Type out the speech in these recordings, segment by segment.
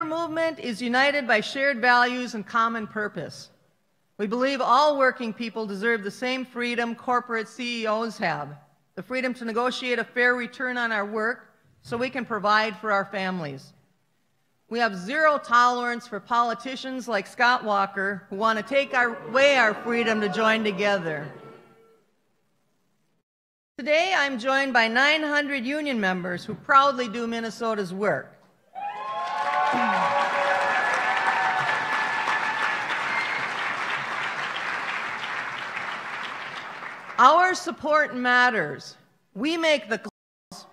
Our movement is united by shared values and common purpose. We believe all working people deserve the same freedom corporate CEOs have, the freedom to negotiate a fair return on our work so we can provide for our families. We have zero tolerance for politicians like Scott Walker who want to take away our freedom to join together. Today, I'm joined by 900 union members who proudly do Minnesota's work. Our support matters. We make the calls.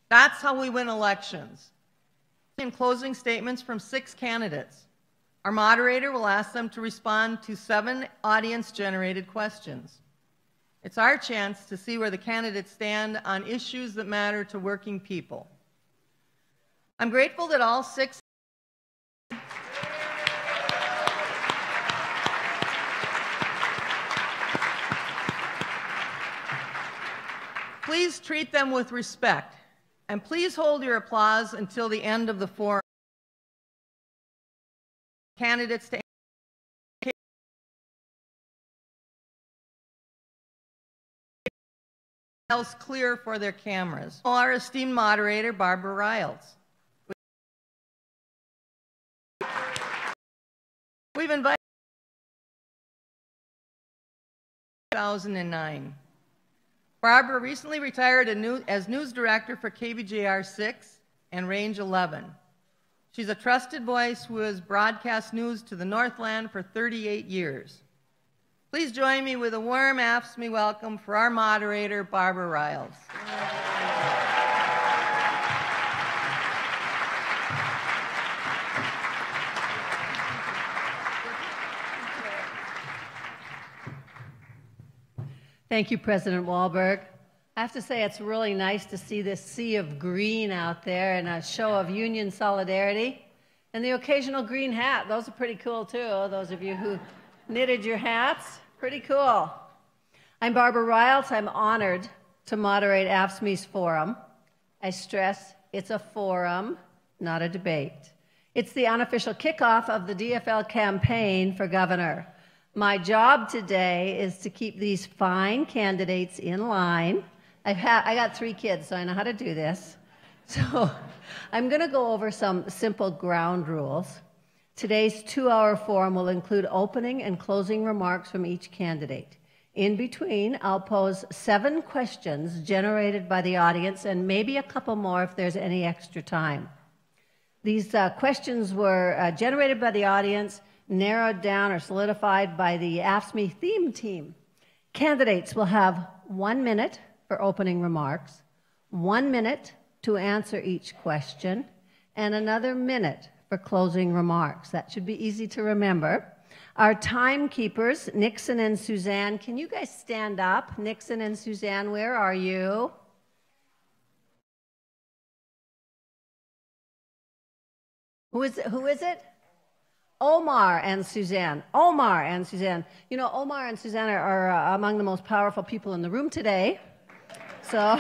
That's how we win elections. In closing statements from 6 candidates. Our moderator will ask them to respond to 7 audience-generated questions. It's our chance to see where the candidates stand on issues that matter to working people. I'm grateful that all 6 Please treat them with respect, and please hold your applause until the end of the forum. Candidates to else clear for their cameras. Our esteemed moderator, Barbara Reyelts. We've invited 2009. Barbara recently retired as news director for KBJR 6 and Range 11. She's a trusted voice who has broadcast news to the Northland for 38 years. Please join me with a warm AFSCME welcome for our moderator, Barbara Reyelts. Thank you, President Wahlberg. I have to say it's really nice to see this sea of green out there and a show of union solidarity. And the occasional green hat, those are pretty cool too. Those of you who knitted your hats, pretty cool. I'm Barbara Reyelts. I'm honored to moderate AFSCME's forum. I stress it's a forum, not a debate. It's the unofficial kickoff of the DFL campaign for governor. My job today is to keep these fine candidates in line. I got 3 kids, so I know how to do this. So I'm going to go over some simple ground rules. Today's 2-hour forum will include opening and closing remarks from each candidate. In between, I'll pose 7 questions generated by the audience and maybe a couple more if there's any extra time. These questions were generated by the audience, narrowed down or solidified by the AFSCME theme team. Candidates will have 1 minute for opening remarks, 1 minute to answer each question, and another minute for closing remarks. That should be easy to remember. Our timekeepers, Nixon and Suzanne, can you guys stand up? Nixon and Suzanne, where are you? Who is it? Omar and Suzanne. Omar and Suzanne. You know, Omar and Suzanne are among the most powerful people in the room today. So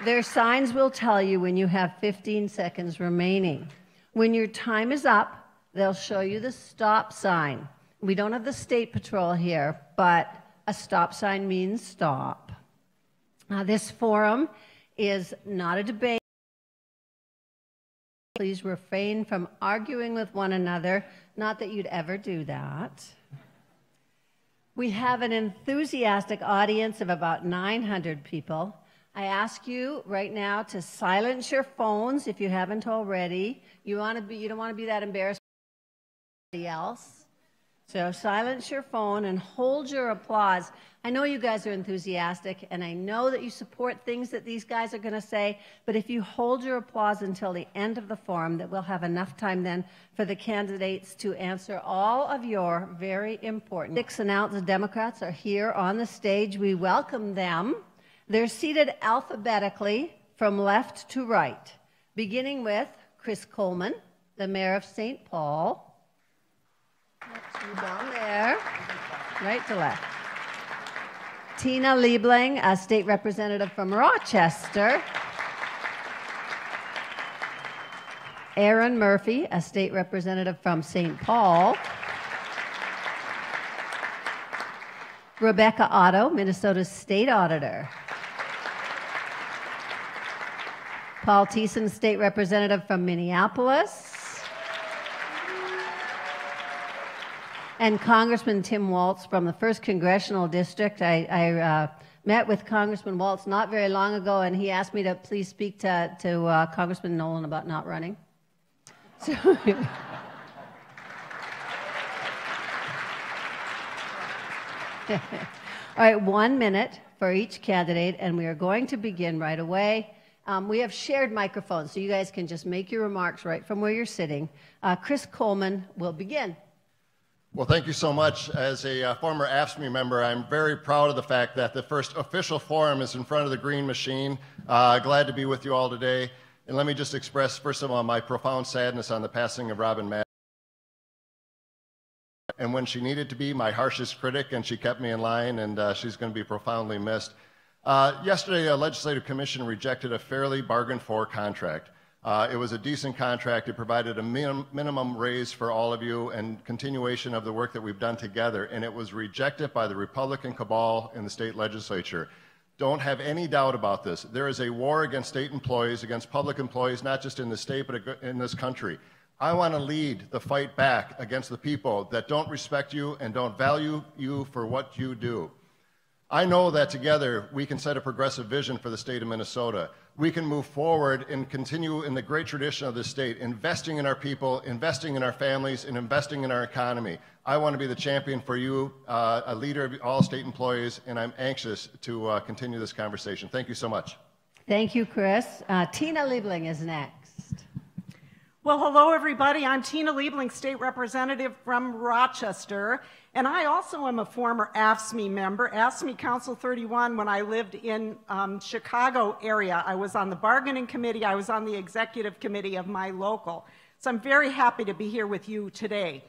their signs will tell you when you have 15 seconds remaining. When your time is up, they'll show you the stop sign. We don't have the State Patrol here, but a stop sign means stop. This forum is not a debate. Please refrain from arguing with one another. Not that you'd ever do that. We have an enthusiastic audience of about 900 people. I ask you right now to silence your phones if you haven't already. You don't want to be that embarrassed by somebody else. So silence your phone and hold your applause. I know you guys are enthusiastic, and I know that you support things that these guys are going to say, but if you hold your applause until the end of the forum, that we'll have enough time then for the candidates to answer all of your very important. 6 announced Democrats are here on the stage. We welcome them. They're seated alphabetically from left to right, beginning with Chris Coleman, the mayor of St. Paul. Down there, right to left. Tina Liebling, a state representative from Rochester. Erin Murphy, a state representative from St. Paul. Rebecca Otto, Minnesota's state auditor. Paul Thissen, state representative from Minneapolis. And Congressman Tim Walz from the 1st Congressional District. I met with Congressman Walz not very long ago, and he asked me to please speak to Congressman Nolan about not running. So all right, 1 minute for each candidate, and we are going to begin right away. We have shared microphones, so you guys can just make your remarks right from where you're sitting. Chris Coleman will begin. Well, thank you so much. As a former AFSCME member, I'm very proud of the fact that the first official forum is in front of the green machine. Glad to be with you all today. And let me just express, first of all, my profound sadness on the passing of Robin Madden. And when she needed to be my harshest critic, and she kept me in line, and she's going to be profoundly missed. Yesterday, a legislative commission rejected a fairly bargained for contract. It was a decent contract. It provided a minimum raise for all of you and continuation of the work that we've done together, and it was rejected by the Republican cabal in the state legislature. Don't have any doubt about this. There is a war against state employees, against public employees, not just in the state, but in this country. I want to lead the fight back against the people that don't respect you and don't value you for what you do. I know that together we can set a progressive vision for the state of Minnesota. We can move forward and continue in the great tradition of this state, investing in our people, investing in our families, and investing in our economy. I want to be the champion for you, a leader of all state employees, and I'm anxious to continue this conversation. Thank you so much. Thank you, Chris. Tina Liebling is next. Well, hello, everybody. I'm Tina Liebling, state representative from Rochester, and I also am a former AFSCME member, AFSCME Council 31. When I lived in Chicago area, I was on the bargaining committee. I was on the executive committee of my local. So I'm very happy to be here with you today.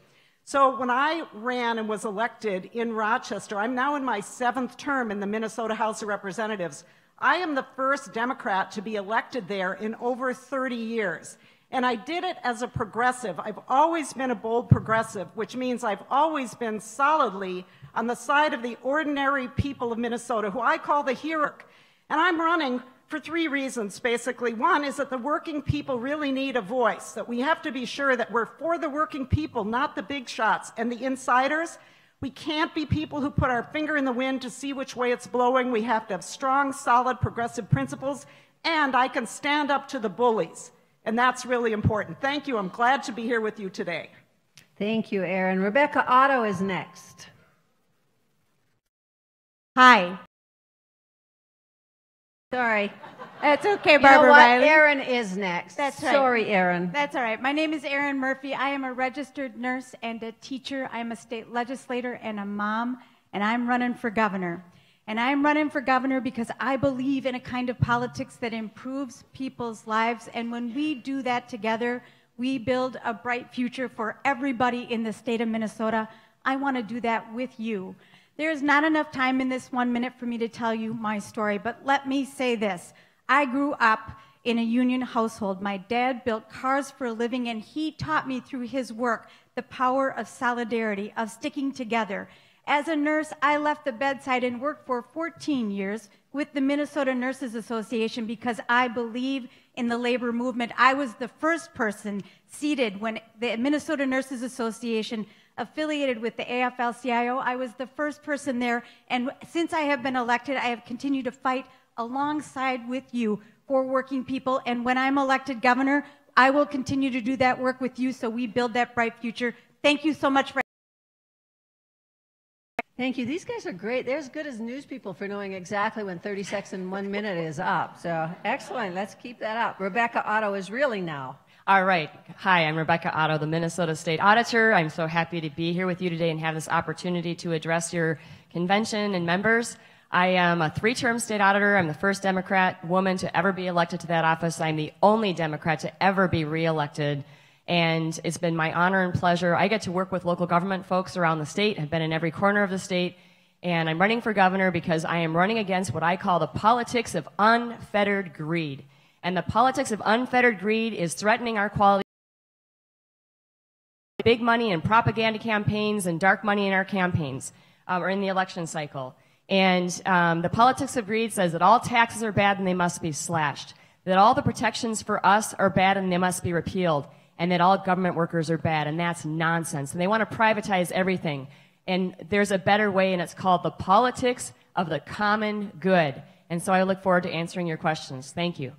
So when I ran and was elected in Rochester, I'm now in my 7th term in the Minnesota House of Representatives. I am the first Democrat to be elected there in over 30 years. And I did it as a progressive. I've always been a bold progressive, which means I've always been solidly on the side of the ordinary people of Minnesota, who I call the hero. And I'm running for 3 reasons, basically. One is that the working people really need a voice, that we have to be sure that we're for the working people, not the big shots and the insiders. We can't be people who put our finger in the wind to see which way it's blowing. We have to have strong, solid, progressive principles. And I can stand up to the bullies. And that's really important. Thank you. I'm glad to be here with you today. Thank you, Erin. Rebecca Otto is next. Hi. Sorry. That's okay, Barbara Reyelts. Erin is next. That's right. Sorry, Erin. That's all right. My name is Erin Murphy. I am a registered nurse and a teacher. I am a state legislator and a mom, and I'm running for governor. And I'm running for governor because I believe in a kind of politics that improves people's lives. And when we do that together, we build a bright future for everybody in the state of Minnesota. I want to do that with you. There's not enough time in this 1 minute for me to tell you my story, but let me say this. I grew up in a union household. My dad built cars for a living, and he taught me through his work the power of solidarity, of sticking together. As a nurse, I left the bedside and worked for 14 years with the Minnesota Nurses Association because I believe in the labor movement. I was the first person seated when the Minnesota Nurses Association affiliated with the AFL-CIO. I was the first person there, and since I have been elected, I have continued to fight alongside with you for working people, and when I'm elected governor, I will continue to do that work with you so we build that bright future. Thank you so much for Thank you. These guys are great. They're as good as news people for knowing exactly when 30 seconds and 1 minute is up. So excellent. Let's keep that up. Rebecca Otto is reeling now. All right. Hi, I'm Rebecca Otto, the Minnesota State Auditor. I'm so happy to be here with you today and have this opportunity to address your convention and members. I am a 3-term state auditor. I'm the first Democrat woman to ever be elected to that office. I'm the only Democrat to ever be reelected. And it's been my honor and pleasure. I get to work with local government folks around the state, have been in every corner of the state, And I'm running for governor because I am running against what I call the politics of unfettered greed. And the politics of unfettered greed is threatening our quality. Big money in propaganda campaigns and dark money in our campaigns or in the election cycle. And the politics of greed says that all taxes are bad and they must be slashed, that all the protections for us are bad and they must be repealed, and that all government workers are bad, and that's nonsense. And they want to privatize everything. And there's a better way, and it's called the politics of the common good. And so I look forward to answering your questions. Thank you.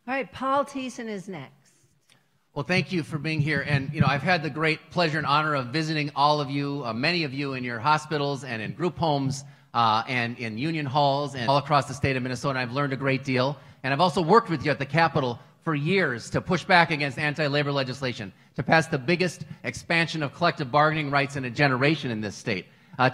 All right, Paul Thissen is next. Well, thank you for being here. And, I've had the great pleasure and honor of visiting all of you, many of you in your hospitals and in group homes and in union halls and all across the state of Minnesota. I've learned a great deal. And I've also worked with you at the Capitol for years to push back against anti-labor legislation, to pass the biggest expansion of collective bargaining rights in a generation in this state,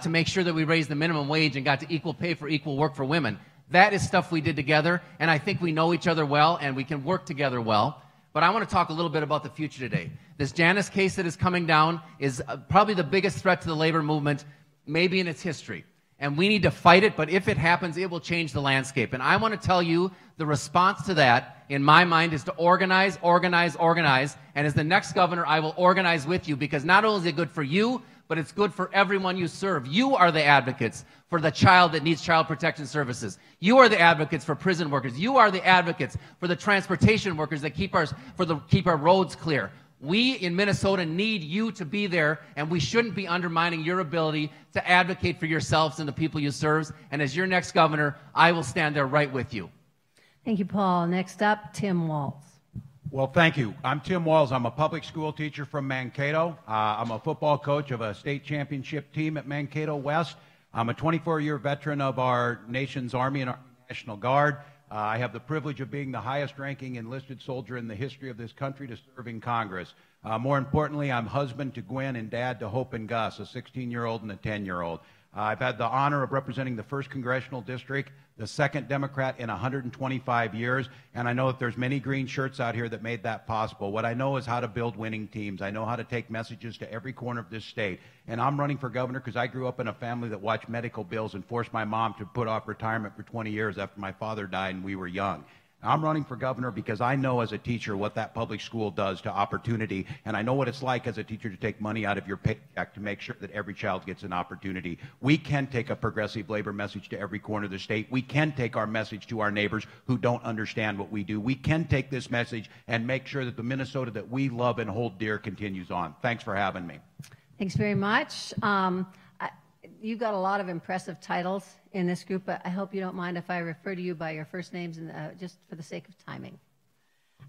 to make sure that we raised the minimum wage and got to equal pay for equal work for women. That is stuff we did together, and I think we know each other well and we can work together well. But I want to talk a little bit about the future today. This Janus case that is coming down is probably the biggest threat to the labor movement, maybe in its history. And we need to fight it, but if it happens, it will change the landscape. And I want to tell you the response to that, in my mind, is to organize, organize, organize. And as the next governor, I will organize with you, because not only is it good for you, but it's good for everyone you serve. You are the advocates for the child that needs child protection services. You are the advocates for prison workers. You are the advocates for the transportation workers that keep our roads clear. We in Minnesota need you to be there, and we shouldn't be undermining your ability to advocate for yourselves and the people you serve. And as your next governor, I will stand there right with you. Thank you, Paul. Next up, Tim Walz. Well, thank you. I'm Tim Walz. I'm a public school teacher from Mankato. I'm a football coach of a state championship team at Mankato West. I'm a 24-year veteran of our nation's Army and Army National Guard. I have the privilege of being the highest-ranking enlisted soldier in the history of this country to serve in Congress. More importantly, I'm husband to Gwen and dad to Hope and Gus, a 16-year-old and a 10-year-old. I've had the honor of representing the 1st Congressional District, the 2nd Democrat in 125 years, and I know that there's many green shirts out here that made that possible. What I know is how to build winning teams. I know how to take messages to every corner of this state, and I'm running for governor because I grew up in a family that watched medical bills and forced my mom to put off retirement for 20 years after my father died and we were young. I'm running for governor because I know as a teacher what that public school does to opportunity, and I know what it's like as a teacher to take money out of your paycheck to make sure that every child gets an opportunity. We can take a progressive labor message to every corner of the state. We can take our message to our neighbors who don't understand what we do. We can take this message and make sure that the Minnesota that we love and hold dear continues on. Thanks for having me. Thanks very much. You've got a lot of impressive titles in this group, but I hope you don't mind if I refer to you by your first names, and just for the sake of timing.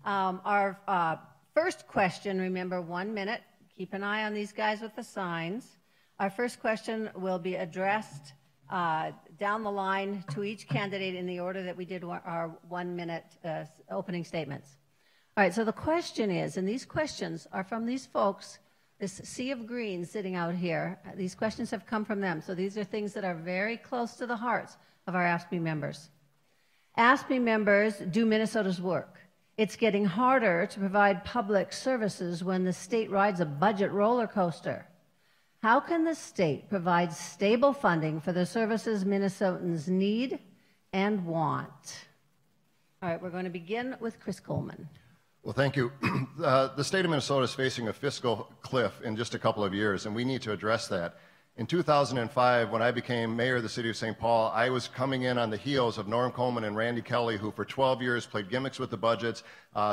Our first question, remember, 1 minute. Keep an eye on these guys with the signs. Our first question will be addressed down the line to each candidate in the order that we did our 1 minute opening statements. All right, so the question is, and these questions are from these folks, this sea of green sitting out here. These questions have come from them, so these are things that are very close to the hearts of our AFSCME members. AFSCME members do Minnesota's work. It's getting harder to provide public services when the state rides a budget roller coaster. How can the state provide stable funding for the services Minnesotans need and want? All right, we're going to begin with Chris Coleman. Well, thank you. The state of Minnesota is facing a fiscal cliff in just a couple of years, and we need to address that. In 2005, when I became mayor of the city of St. Paul, I was coming in on the heels of Norm Coleman and Randy Kelly, who for 12 years played gimmicks with the budgets,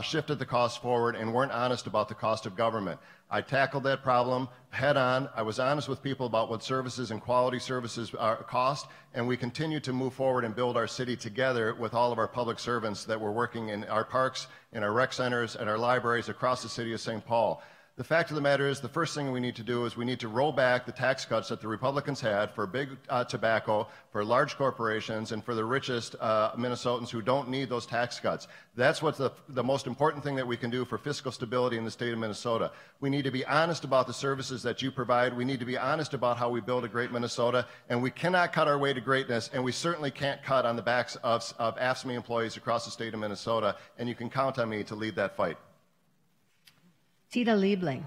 shifted the costs forward, and weren't honest about the cost of government. I tackled that problem head on. I was honest with people about what services and quality services cost, and we continue to move forward and build our city together with all of our public servants that were working in our parks, in our rec centers, and our libraries across the city of St. Paul. The fact of the matter is, the first thing we need to do is we need to roll back the tax cuts that the Republicans had for big tobacco, for large corporations, and for the richest Minnesotans who don't need those tax cuts. That's what's the most important thing that we can do for fiscal stability in the state of Minnesota. We need to be honest about the services that you provide. We need to be honest about how we build a great Minnesota, and we cannot cut our way to greatness, and we certainly can't cut on the backs of AFSCME employees across the state of Minnesota, and you can count on me to lead that fight. Tita Liebling.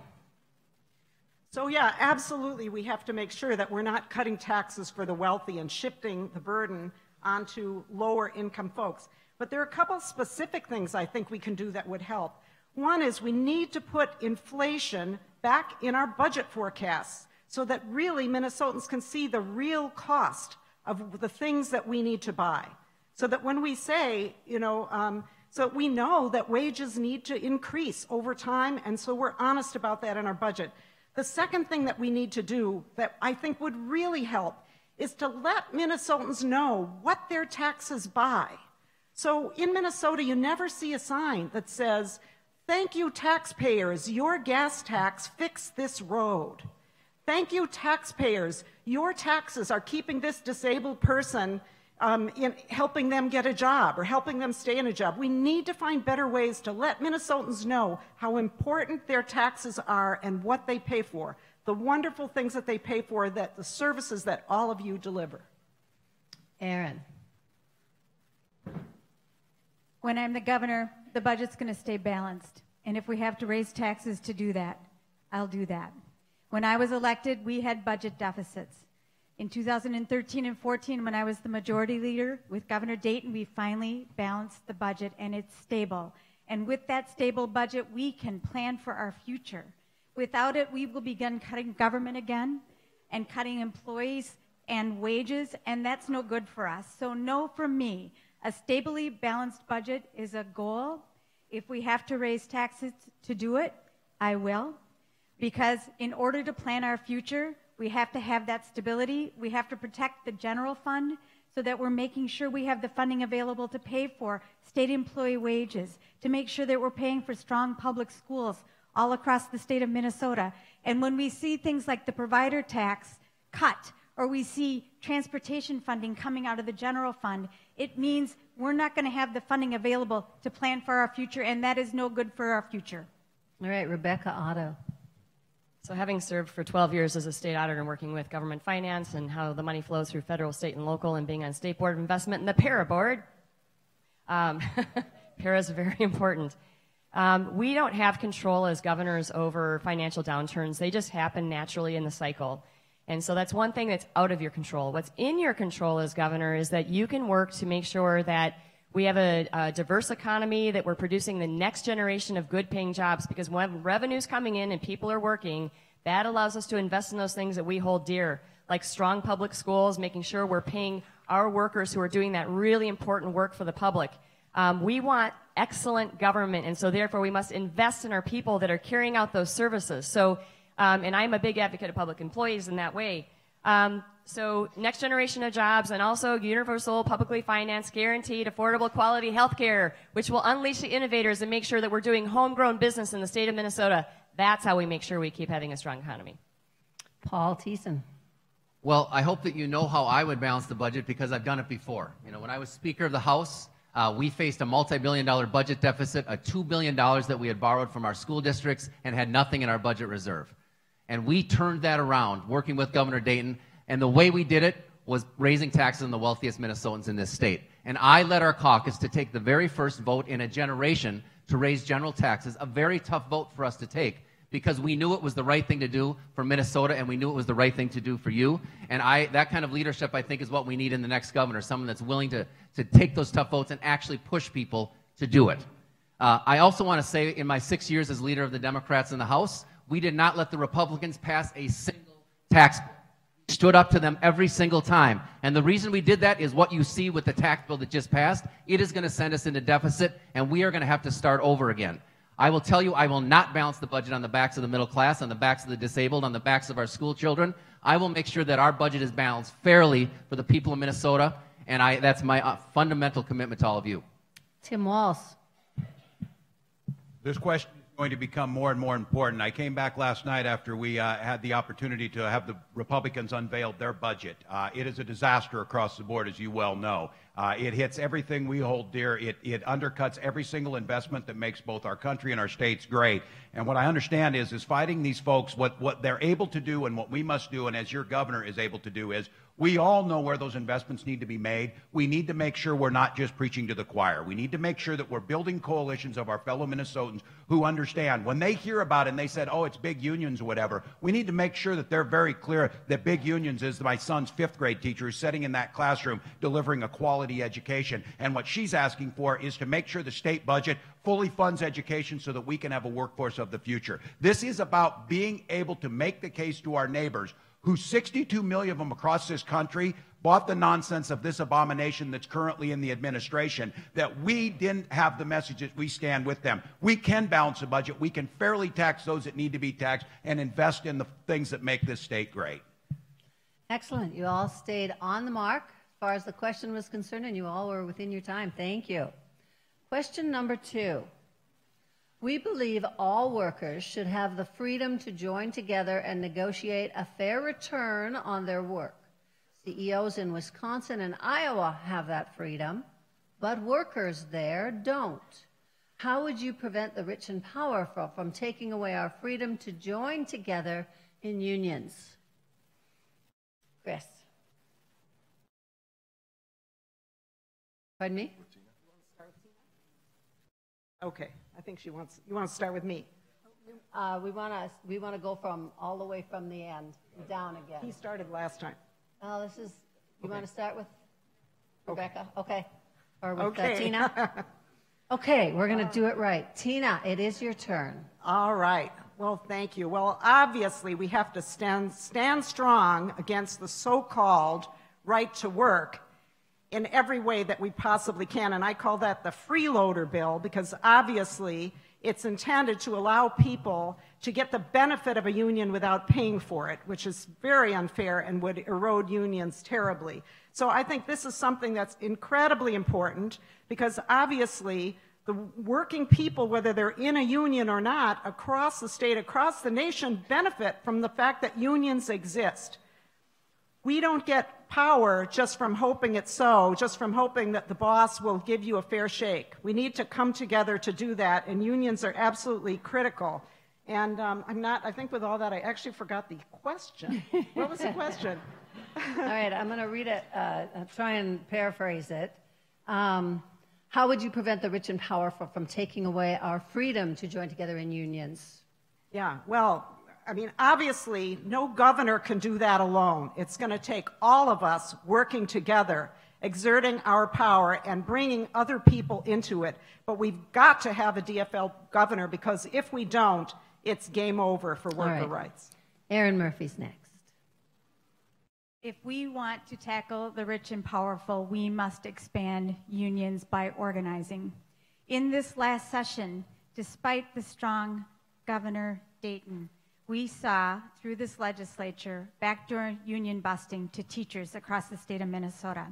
So yeah, absolutely, we have to make sure that we're not cutting taxes for the wealthy and shifting the burden onto lower income folks. But there are a couple specific things I think we can do that would help. One is we need to put inflation back in our budget forecasts so that really Minnesotans can see the real cost of the things that we need to buy. So that when we say, so we know that wages need to increase over time, and so we're honest about that in our budget. The second thing that we need to do that I think would really help is to let Minnesotans know what their taxes buy. So in Minnesota, you never see a sign that says, "Thank you, taxpayers, your gas tax fixed this road. Thank you, taxpayers, your taxes are keeping this disabled person in helping them get a job or helping them stay in a job." We need to find better ways to let Minnesotans know how important their taxes are and what they pay for, the wonderful things that they pay for, that the services that all of you deliver. Erin. When I'm the governor, the budget's going to stay balanced. And if we have to raise taxes to do that, I'll do that. When I was elected, we had budget deficits. In 2013 and 14, when I was the majority leader with Governor Dayton, we finally balanced the budget, and it's stable. And with that stable budget, we can plan for our future. Without it, we will begin cutting government again and cutting employees and wages, and that's no good for us. So no from me. A stably balanced budget is a goal. If we have to raise taxes to do it, I will. Because in order to plan our future, we have to have that stability. We have to protect the general fund so that we're making sure we have the funding available to pay for state employee wages, to make sure that we're paying for strong public schools all across the state of Minnesota. And when we see things like the provider tax cut, or we see transportation funding coming out of the general fund, it means we're not going to have the funding available to plan for our future, and that is no good for our future. All right, Rebecca Otto. So having served for 12 years as a state auditor and working with government finance and how the money flows through federal, state, and local, and being on State Board of Investment and the PARA board, PARA is very important. We don't have control as governors over financial downturns. They just happen naturally in the cycle. And so that's one thing that's out of your control. What's in your control as governor is that you can work to make sure that we have a diverse economy, that we're producing the next generation of good-paying jobs, because when revenue's coming in and people are working, that allows us to invest in those things that we hold dear, like strong public schools, making sure we're paying our workers who are doing that really important work for the public. We want excellent government, and so therefore we must invest in our people that are carrying out those services. So, and I'm a big advocate of public employees in that way. So next generation of jobs, and also universal, publicly financed, guaranteed, affordable, quality health care, which will unleash the innovators and make sure that we're doing homegrown business in the state of Minnesota. That's how we make sure we keep having a strong economy. Paul Thissen. Well, I hope that you know how I would balance the budget, because I've done it before. You know, when I was Speaker of the House, we faced a multi-billion-dollar budget deficit, a $2 billion that we had borrowed from our school districts and had nothing in our budget reserve. And we turned that around, working with Governor Dayton, and the way we did it was raising taxes on the wealthiest Minnesotans in this state. And I led our caucus to take the very first vote in a generation to raise general taxes, a very tough vote for us to take, because we knew it was the right thing to do for Minnesota, and we knew it was the right thing to do for you. And that kind of leadership, I think, is what we need in the next governor, someone that's willing to take those tough votes and actually push people to do it. I also want to say, in my 6 years as leader of the Democrats in the House, we did not let the Republicans pass a single tax bill. We stood up to them every single time. And the reason we did that is what you see with the tax bill that just passed. It is going to send us into deficit, and we are going to have to start over again. I will tell you, I will not balance the budget on the backs of the middle class, on the backs of the disabled, on the backs of our school children. I will make sure that our budget is balanced fairly for the people of Minnesota, and that's my fundamental commitment to all of you. Tim Walz. This question is going to become more and more important. I came back last night after we had the opportunity to have the Republicans unveiled their budget. It is a disaster across the board, as you well know. It hits everything we hold dear. It undercuts every single investment that makes both our country and our states great. And what I understand is fighting these folks, what they're able to do and what we must do, and as your governor is able to do, is we all know where those investments need to be made. We need to make sure we're not just preaching to the choir. We need to make sure that we're building coalitions of our fellow Minnesotans who understand. When they hear about it and they said, oh, it's big unions or whatever, we need to make sure that they're very clear that big unions is my son's 5th grade teacher who's sitting in that classroom delivering a quality education. And what she's asking for is to make sure the state budget fully funds education so that we can have a workforce of the future. This is about being able to make the case to our neighbors, who 62 million of them across this country bought the nonsense of this abomination that's currently in the administration, that we didn't have the message that we stand with them. We can balance the budget. We can fairly tax those that need to be taxed and invest in the things that make this state great. Excellent. You all stayed on the mark as far as the question was concerned, and you all were within your time. Thank you. Question number 2. We believe all workers should have the freedom to join together and negotiate a fair return on their work. CEOs in Wisconsin and Iowa have that freedom, but workers there don't. How would you prevent the rich and powerful from taking away our freedom to join together in unions? Chris. Pardon me? Okay, I think you want to start with me. We want to go from all the way from the end down again. He started last time. This is. You want to start with Rebecca? Okay. Or with Tina? Okay, we're going to do it right. Tina, it is your turn. All right. Well, thank you. Well, obviously, we have to stand strong against the so-called right to work in every way that we possibly can. And I call that the freeloader bill, because obviously it's intended to allow people to get the benefit of a union without paying for it, which is very unfair and would erode unions terribly. So I think this is something that's incredibly important, because obviously the working people, whether they're in a union or not, across the state, across the nation, benefit from the fact that unions exist. We don't get power just from hoping it's so, just from hoping that the boss will give you a fair shake. We need to come together to do that, and unions are absolutely critical. And I think with all that, I actually forgot the question. What was the question? All right, I'm going to read it, I'll try and paraphrase it. How would you prevent the rich and powerful from taking away our freedom to join together in unions? Yeah, well, I mean, obviously, no governor can do that alone. It's going to take all of us working together, exerting our power, and bringing other people into it. But we've got to have a DFL governor, because if we don't, it's game over for worker rights. Erin Murphy's next. If we want to tackle the rich and powerful, we must expand unions by organizing. In this last session, despite the strong Governor Dayton, we saw through this legislature backdoor union busting to teachers across the state of Minnesota.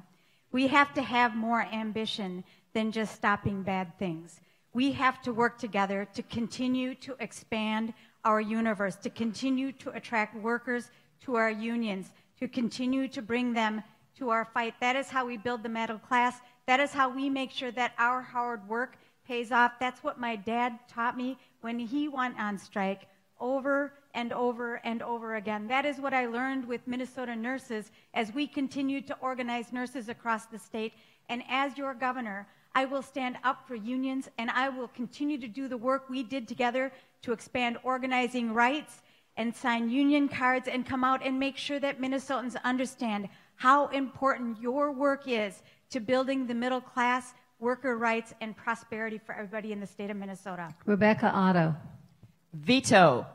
We have to have more ambition than just stopping bad things. We have to work together to continue to expand our universe, to continue to attract workers to our unions, to continue to bring them to our fight. That is how we build the middle class. That is how we make sure that our hard work pays off. That's what my dad taught me when he went on strike over and over and over again. That is what I learned with Minnesota nurses as we continue to organize nurses across the state. And as your governor, I will stand up for unions, and I will continue to do the work we did together to expand organizing rights and sign union cards and come out and make sure that Minnesotans understand how important your work is to building the middle class, worker rights, and prosperity for everybody in the state of Minnesota. Rebecca Otto. Veto.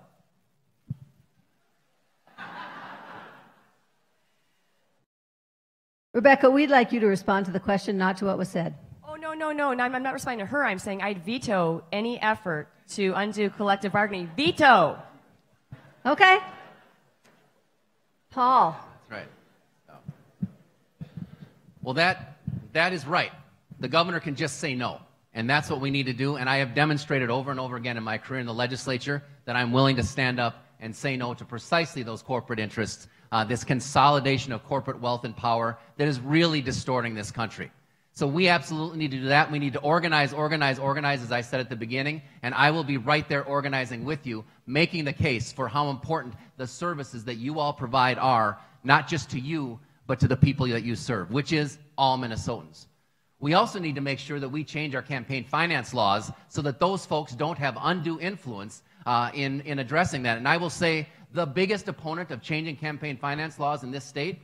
Rebecca, we'd like you to respond to the question, not to what was said. Oh, no, I'm not responding to her. I'm saying I'd veto any effort to undo collective bargaining. Veto. Okay. Paul. That's right. Well, that is right. The governor can just say no, and that's what we need to do. And I have demonstrated over and over again in my career in the legislature that I'm willing to stand up and say no to precisely those corporate interests, this consolidation of corporate wealth and power that is really distorting this country. So we absolutely need to do that. We need to organize, as I said at the beginning, and I will be right there organizing with you, making the case for how important the services that you all provide are, not just to you, but to the people that you serve, which is all Minnesotans. We also need to make sure that we change our campaign finance laws so that those folks don't have undue influence in addressing that. And I will say the biggest opponent of changing campaign finance laws in this state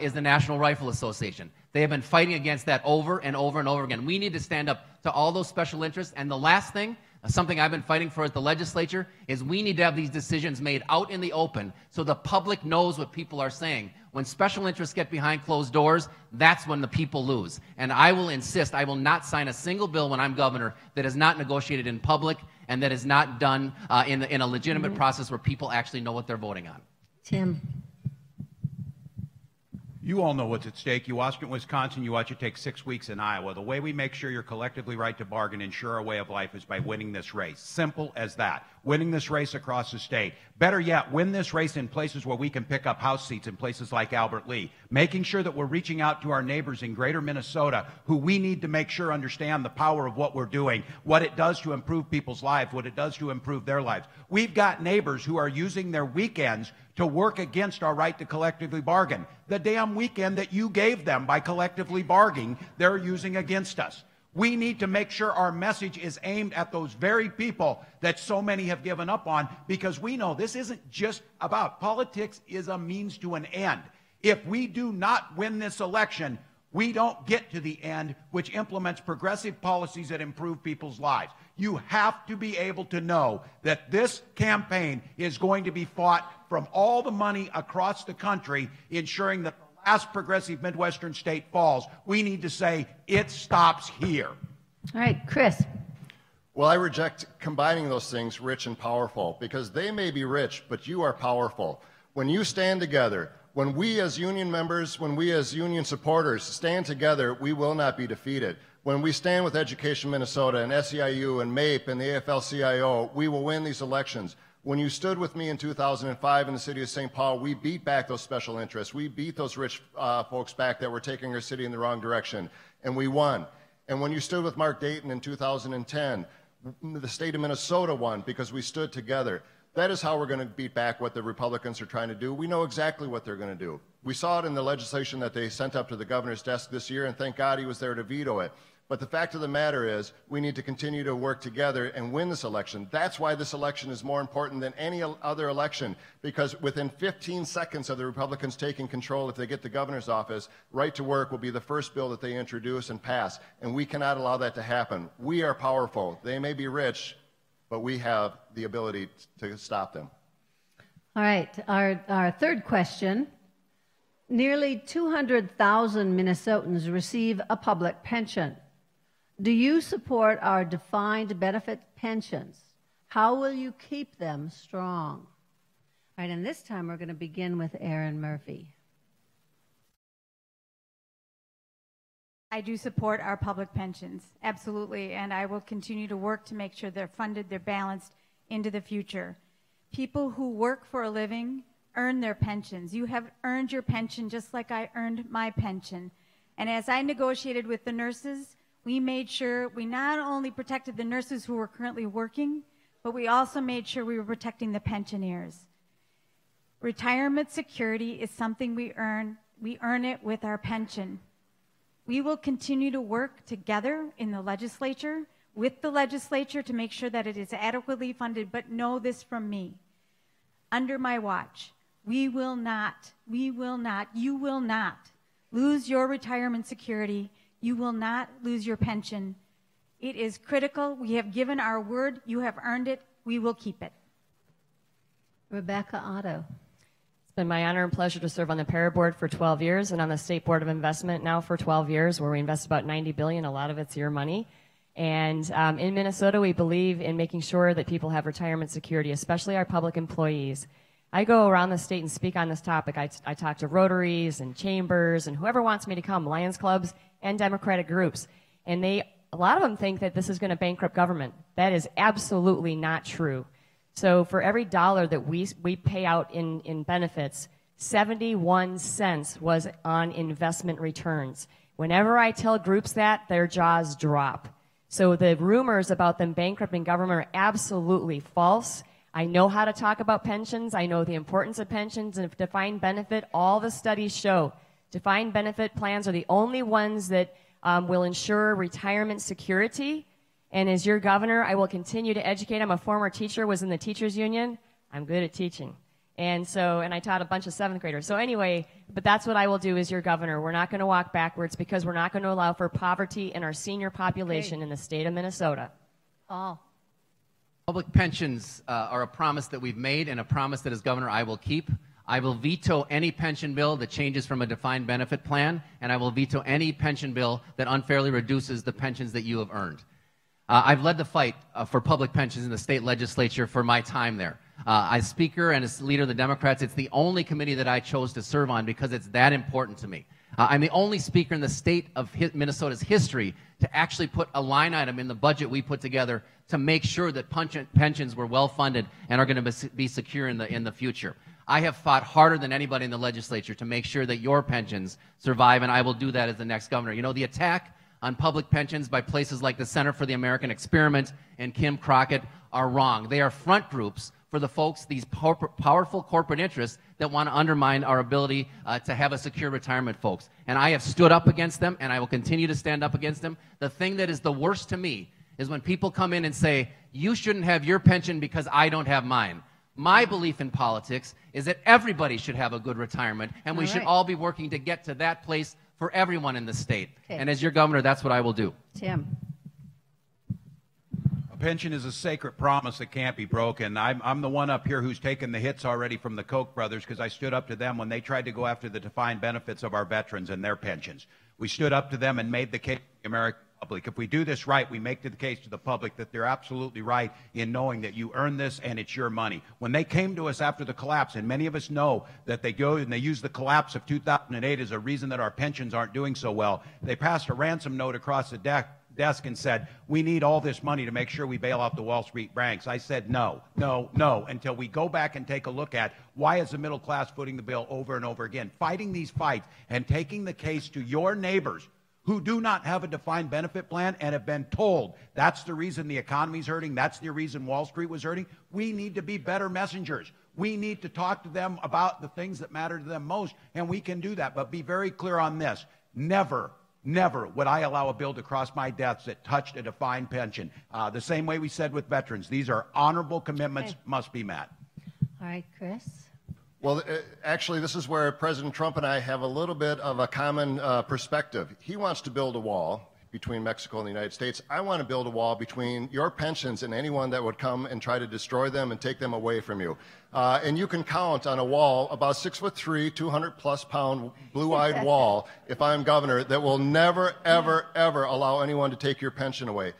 is the National Rifle Association. They have been fighting against that over and over and over again. We need to stand up to all those special interests. And the last thing, something I've been fighting for at the legislature, is we need to have these decisions made out in the open so the public knows what people are saying. When special interests get behind closed doors, that's when the people lose. And I will insist, I will not sign a single bill when I'm governor that is not negotiated in public and that is not done in a legitimate process where people actually know what they're voting on. Tim. You all know what's at stake. You watched it in Wisconsin. You watch it take 6 weeks in Iowa. The way we make sure you're collectively right to bargain, ensure our way of life, is by winning this race. Simple as that. Winning this race across the state. Better yet, win this race in places where we can pick up House seats in places like Albert Lee. Making sure that we're reaching out to our neighbors in greater Minnesota who we need to make sure understand the power of what we're doing, what it does to improve people's lives, what it does to improve their lives. We've got neighbors who are using their weekends to work against our right to collectively bargain. The damn weekend that you gave them by collectively bargaining, they're using against us. We need to make sure our message is aimed at those very people that so many have given up on, because we know this isn't just about politics, is a means to an end. If we do not win this election, we don't get to the end, which implements progressive policies that improve people's lives. You have to be able to know that this campaign is going to be fought from all the money across the country, ensuring that the last progressive Midwestern state falls. We need to say it stops here. All right, Chris. Well, I reject combining those things, rich and powerful, because they may be rich, but you are powerful. When you stand together, when we as union members, when we as union supporters stand together, we will not be defeated. When we stand with Education Minnesota and SEIU and MAPE and the AFL-CIO, we will win these elections. When you stood with me in 2005 in the city of St. Paul, we beat back those special interests. We beat those rich folks back that were taking our city in the wrong direction, and we won. And when you stood with Mark Dayton in 2010, the state of Minnesota won because we stood together. That is how we're going to beat back what the Republicans are trying to do. We know exactly what they're going to do. We saw it in the legislation that they sent up to the governor's desk this year, and thank God he was there to veto it. But the fact of the matter is, we need to continue to work together and win this election. That's why this election is more important than any other election, because within 15 seconds of the Republicans taking control, if they get the governor's office, right to work will be the first bill that they introduce and pass, and we cannot allow that to happen. We are powerful. They may be rich, but we have the ability to stop them. All right, our third question. Nearly 200,000 Minnesotans receive a public pension. Do you support our defined benefit pensions? How will you keep them strong? All right, and this time we're going to begin with Erin Murphy. I do support our public pensions, absolutely, and I will continue to work to make sure they're funded, they're balanced into the future. People who work for a living earn their pensions. You have earned your pension just like I earned my pension. And as I negotiated with the nurses, we made sure we not only protected the nurses who were currently working, but we also made sure we were protecting the pensioners. Retirement security is something we earn. We earn it with our pension. We will continue to work together in the legislature, with the legislature, to make sure that it is adequately funded, but know this from me. Under my watch, you will not lose your retirement security. You will not lose your pension. It is critical. We have given our word. You have earned it. We will keep it. Rebecca Otto. It's been my honor and pleasure to serve on the Para Board for 12 years and on the State Board of Investment now for 12 years, where we invest about $90 billion. A lot of it's your money. And in Minnesota, we believe in making sure that people have retirement security, especially our public employees. I go around the state and speak on this topic. I talk to Rotaries and chambers and whoever wants me to come, Lions clubs and Democratic groups. And a lot of them think that this is going to bankrupt government. That is absolutely not true. So for every dollar that we pay out in benefits, 71 cents was on investment returns. Whenever I tell groups that, their jaws drop. So the rumors about them bankrupting government are absolutely false. I know how to talk about pensions. I know the importance of pensions and defined benefit. All the studies show defined benefit plans are the only ones that will ensure retirement security. And as your governor, I will continue to educate. I'm a former teacher, was in the teachers union. I'm good at teaching. And I taught a bunch of 7th graders. So anyway, but that's what I will do as your governor. We're not going to walk backwards because we're not going to allow for poverty in our senior population in the state of Minnesota. Paul. Public pensions are a promise that we've made and a promise that as governor I will keep. I will veto any pension bill that changes from a defined benefit plan, and I will veto any pension bill that unfairly reduces the pensions that you have earned. I've led the fight for public pensions in the state legislature for my time there. As Speaker and as leader of the Democrats, it's the only committee that I chose to serve on because it's that important to me. I'm the only Speaker in the state of Minnesota's history to actually put a line item in the budget we put together to make sure that pensions were well funded and are going to be secure in the future. I have fought harder than anybody in the legislature to make sure that your pensions survive, and I will do that as the next governor. You know, the attack on public pensions by places like the Center for the American Experiment and Kim Crockett are wrong. They are front groups for the folks, these powerful corporate interests that want to undermine our ability to have a secure retirement, folks. And I have stood up against them, and I will continue to stand up against them. The thing that is the worst to me is when people come in and say, you shouldn't have your pension because I don't have mine. My belief in politics is that everybody should have a good retirement, and we should all be working to get to that place for everyone in the state. Okay. And as your governor, that's what I will do. Tim. A pension is a sacred promise that can't be broken. I'm the one up here who's taken the hits already from the Koch brothers because I stood up to them when they tried to go after the defined benefits of our veterans and their pensions. We stood up to them and made the case to the American public. If we do this right, we make the case to the public that they're absolutely right in knowing that you earn this and it's your money. When they came to us after the collapse, and many of us know that they go and they use the collapse of 2008 as a reason that our pensions aren't doing so well, they passed a ransom note across the desk and said, we need all this money to make sure we bail out the Wall Street banks. I said, no, no, no, until we go back and take a look at why is the middle class footing the bill over and over again. Fighting these fights and taking the case to your neighbors who do not have a defined benefit plan and have been told that's the reason the economy's hurting, that's the reason Wall Street was hurting. We need to be better messengers. We need to talk to them about the things that matter to them most, and we can do that. But be very clear on this. Never, never would I allow a bill to cross my desk that touched a defined pension. The same way we said with veterans. These are honorable commitments, must be met. All right, Chris. Well, actually, this is where President Trump and I have a little bit of a common perspective. He wants to build a wall between Mexico and the United States. I want to build a wall between your pensions and anyone that would come and try to destroy them and take them away from you. And you can count on a wall, about 6'3", 200-plus-pound, blue-eyed wall, if I'm governor, that will never, ever, ever allow anyone to take your pension away.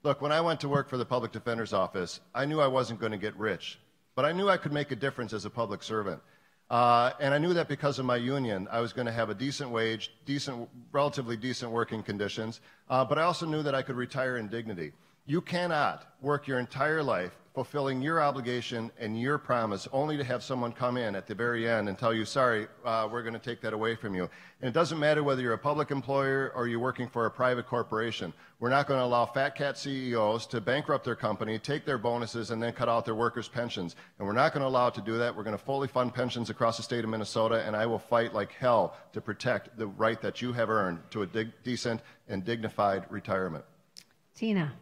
Look, when I went to work for the Public Defender's Office, I knew I wasn't going to get rich. But I knew I could make a difference as a public servant. And I knew that because of my union, I was going to have a decent wage, relatively decent working conditions, but I also knew that I could retire in dignity. You cannot work your entire life fulfilling your obligation and your promise only to have someone come in at the very end and tell you, sorry, we're going to take that away from you. And it doesn't matter whether you're a public employer or you're working for a private corporation. We're not going to allow fat cat CEOs to bankrupt their company, take their bonuses, and then cut out their workers' pensions. And we're not going to allow it to do that. We're going to fully fund pensions across the state of Minnesota, and I will fight like hell to protect the right that you have earned to a decent and dignified retirement. Tina.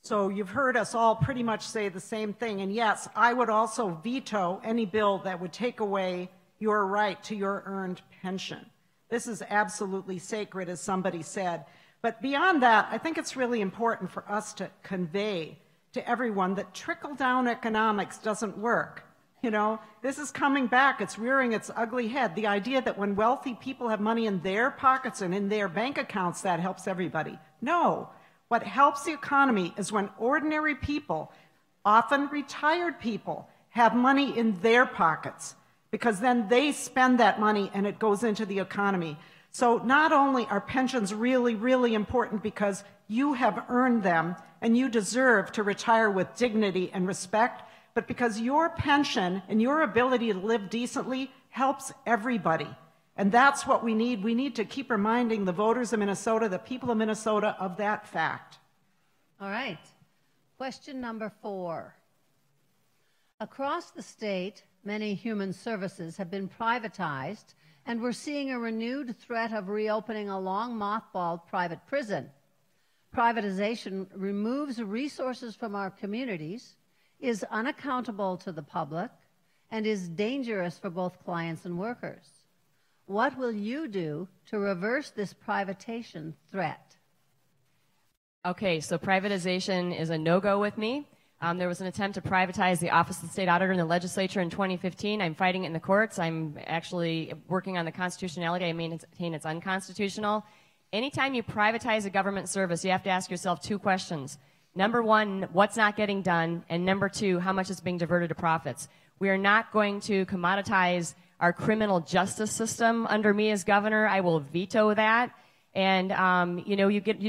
So you've heard us all pretty much say the same thing. And yes, I would also veto any bill that would take away your right to your earned pension. This is absolutely sacred, as somebody said. But beyond that, I think it's really important for us to convey to everyone that trickle-down economics doesn't work. You know, this is coming back. It's rearing its ugly head. The idea that when wealthy people have money in their pockets and in their bank accounts, that helps everybody. No. What helps the economy is when ordinary people, often retired people, have money in their pockets, because then they spend that money and it goes into the economy. So not only are pensions really, really important because you have earned them and you deserve to retire with dignity and respect, but because your pension and your ability to live decently helps everybody. And that's what we need. We need to keep reminding the voters of Minnesota, the people of Minnesota, of that fact. All right. Question number 4. Across the state, many human services have been privatized, and we're seeing a renewed threat of reopening a long mothballed private prison. Privatization removes resources from our communities, is unaccountable to the public, and is dangerous for both clients and workers. What will you do to reverse this privatization threat? Okay, so privatization is a no-go with me. There was an attempt to privatize the Office of the State Auditor in the legislature in 2015. I'm fighting it in the courts. I'm actually working on the constitutionality. I maintain it's unconstitutional. Anytime you privatize a government service, you have to ask yourself 2 questions. Number 1, what's not getting done? And number 2, how much is being diverted to profits? We are not going to commoditize our criminal justice system under me as governor. I will veto that. And, you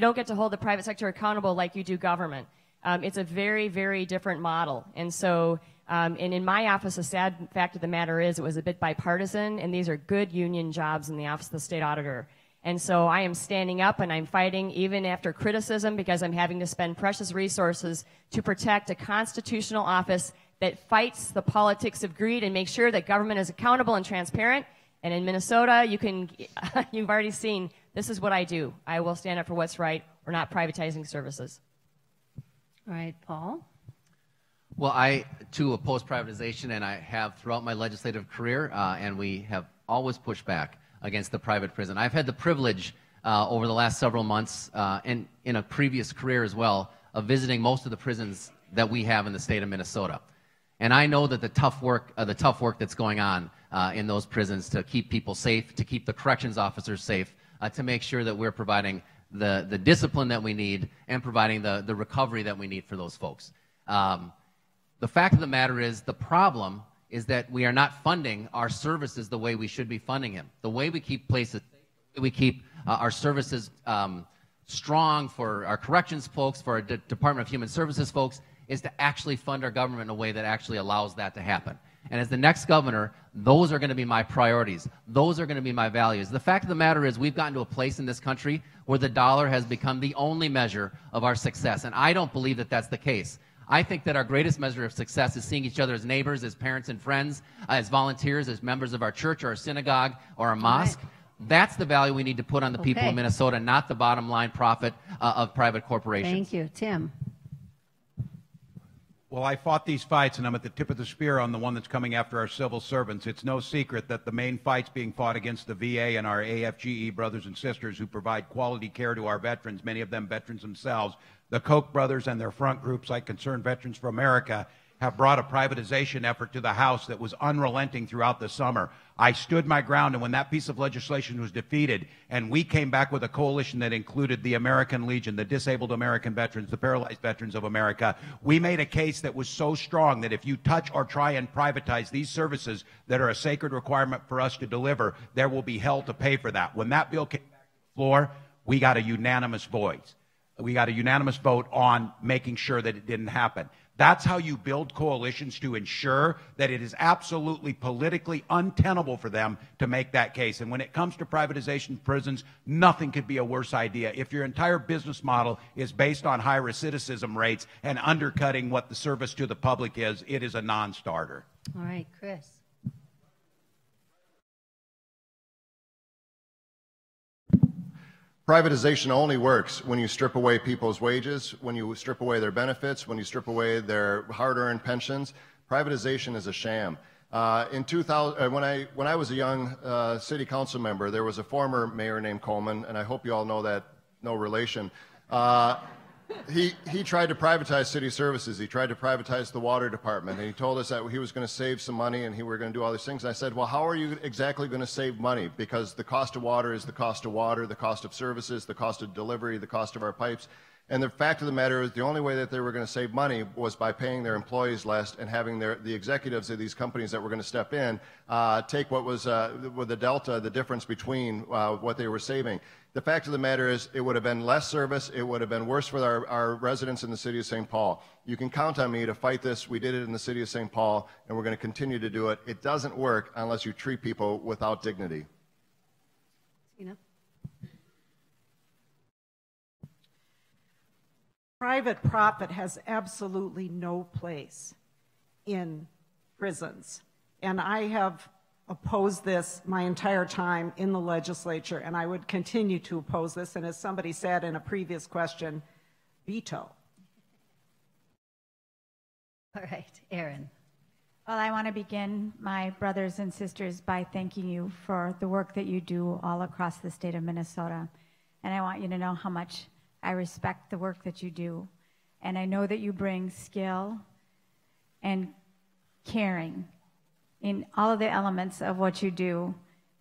don't get to hold the private sector accountable like you do government. It's a very, very different model. And so, and in my office, the sad fact of the matter is it was a bit bipartisan, and these are good union jobs in the Office of the State Auditor. And so I am standing up and I'm fighting even after criticism because I'm having to spend precious resources to protect a constitutional office that fights the politics of greed and makes sure that government is accountable and transparent. And in Minnesota, you've already seen, this is what I do. I will stand up for what's right. We're not privatizing services. All right, Paul? Well, I, too, oppose privatization, and I have throughout my legislative career, and we have always pushed back against the private prison. I've had the privilege over the last several months, and in a previous career as well, of visiting most of the prisons that we have in the state of Minnesota. And I know that the tough work that's going on in those prisons to keep people safe, to keep the corrections officers safe, to make sure that we're providing the discipline that we need and providing the recovery that we need for those folks. The fact of the matter is, the problem is that we are not funding our services the way we should be funding them. The way we keep places, the way we keep our services strong for our corrections folks, for our Department of Human Services folks, is to actually fund our government in a way that actually allows that to happen. And as the next governor, those are going to be my priorities. Those are going to be my values. The fact of the matter is, we've gotten to a place in this country where the dollar has become the only measure of our success, and I don't believe that that's the case. I think that our greatest measure of success is seeing each other as neighbors, as parents and friends, as volunteers, as members of our church or our synagogue or our mosque. Right. That's the value we need to put on the people of Minnesota, not the bottom line profit of private corporations. Thank you. Tim? Well, I fought these fights, and I'm at the tip of the spear on the one that's coming after our civil servants. It's no secret that the main fight's being fought against the VA and our AFSCME brothers and sisters who provide quality care to our veterans, many of them veterans themselves. The Koch brothers and their front groups like Concerned Veterans for America have brought a privatization effort to the House that was unrelenting throughout the summer. I stood my ground, and when that piece of legislation was defeated, and we came back with a coalition that included the American Legion, the Disabled American Veterans, the Paralyzed Veterans of America, we made a case that was so strong that if you touch or try and privatize these services that are a sacred requirement for us to deliver, there will be hell to pay for that. When that bill came back to the floor, we got a unanimous vote. We got a unanimous vote on making sure that it didn't happen. That's how you build coalitions, to ensure that it is absolutely politically untenable for them to make that case. And when it comes to privatization of prisons, nothing could be a worse idea. If your entire business model is based on high recidivism rates and undercutting what the service to the public is, it is a non-starter. All right, Chris. Privatization only works when you strip away people's wages, when you strip away their benefits, when you strip away their hard-earned pensions. Privatization is a sham. In 2000, when I was a young city council member, there was a former mayor named Coleman, and I hope you all know that, no relation. He tried to privatize city services. He tried to privatize the water department. And he told us that he was going to save some money and he were going to do all these things. And I said, well, how are you exactly going to save money? Because the cost of water is the cost of water, the cost of services, the cost of delivery, the cost of our pipes. And the fact of the matter is the only way that they were going to save money was by paying their employees less and having the executives of these companies that were going to step in take what was with the delta, the difference between what they were saving. The fact of the matter is it would have been less service. It would have been worse for our residents in the city of St. Paul. You can count on me to fight this. We did it in the city of St. Paul, and we're going to continue to do it. It doesn't work unless you treat people without dignity. Tina? Private profit has absolutely no place in prisons. And I have opposed this my entire time in the legislature, and I would continue to oppose this. And as somebody said in a previous question, veto. All right, Erin. Well, I want to begin, my brothers and sisters, by thanking you for the work that you do all across the state of Minnesota. And I want you to know how much I respect the work that you do. And I know that you bring skill and caring in all of the elements of what you do.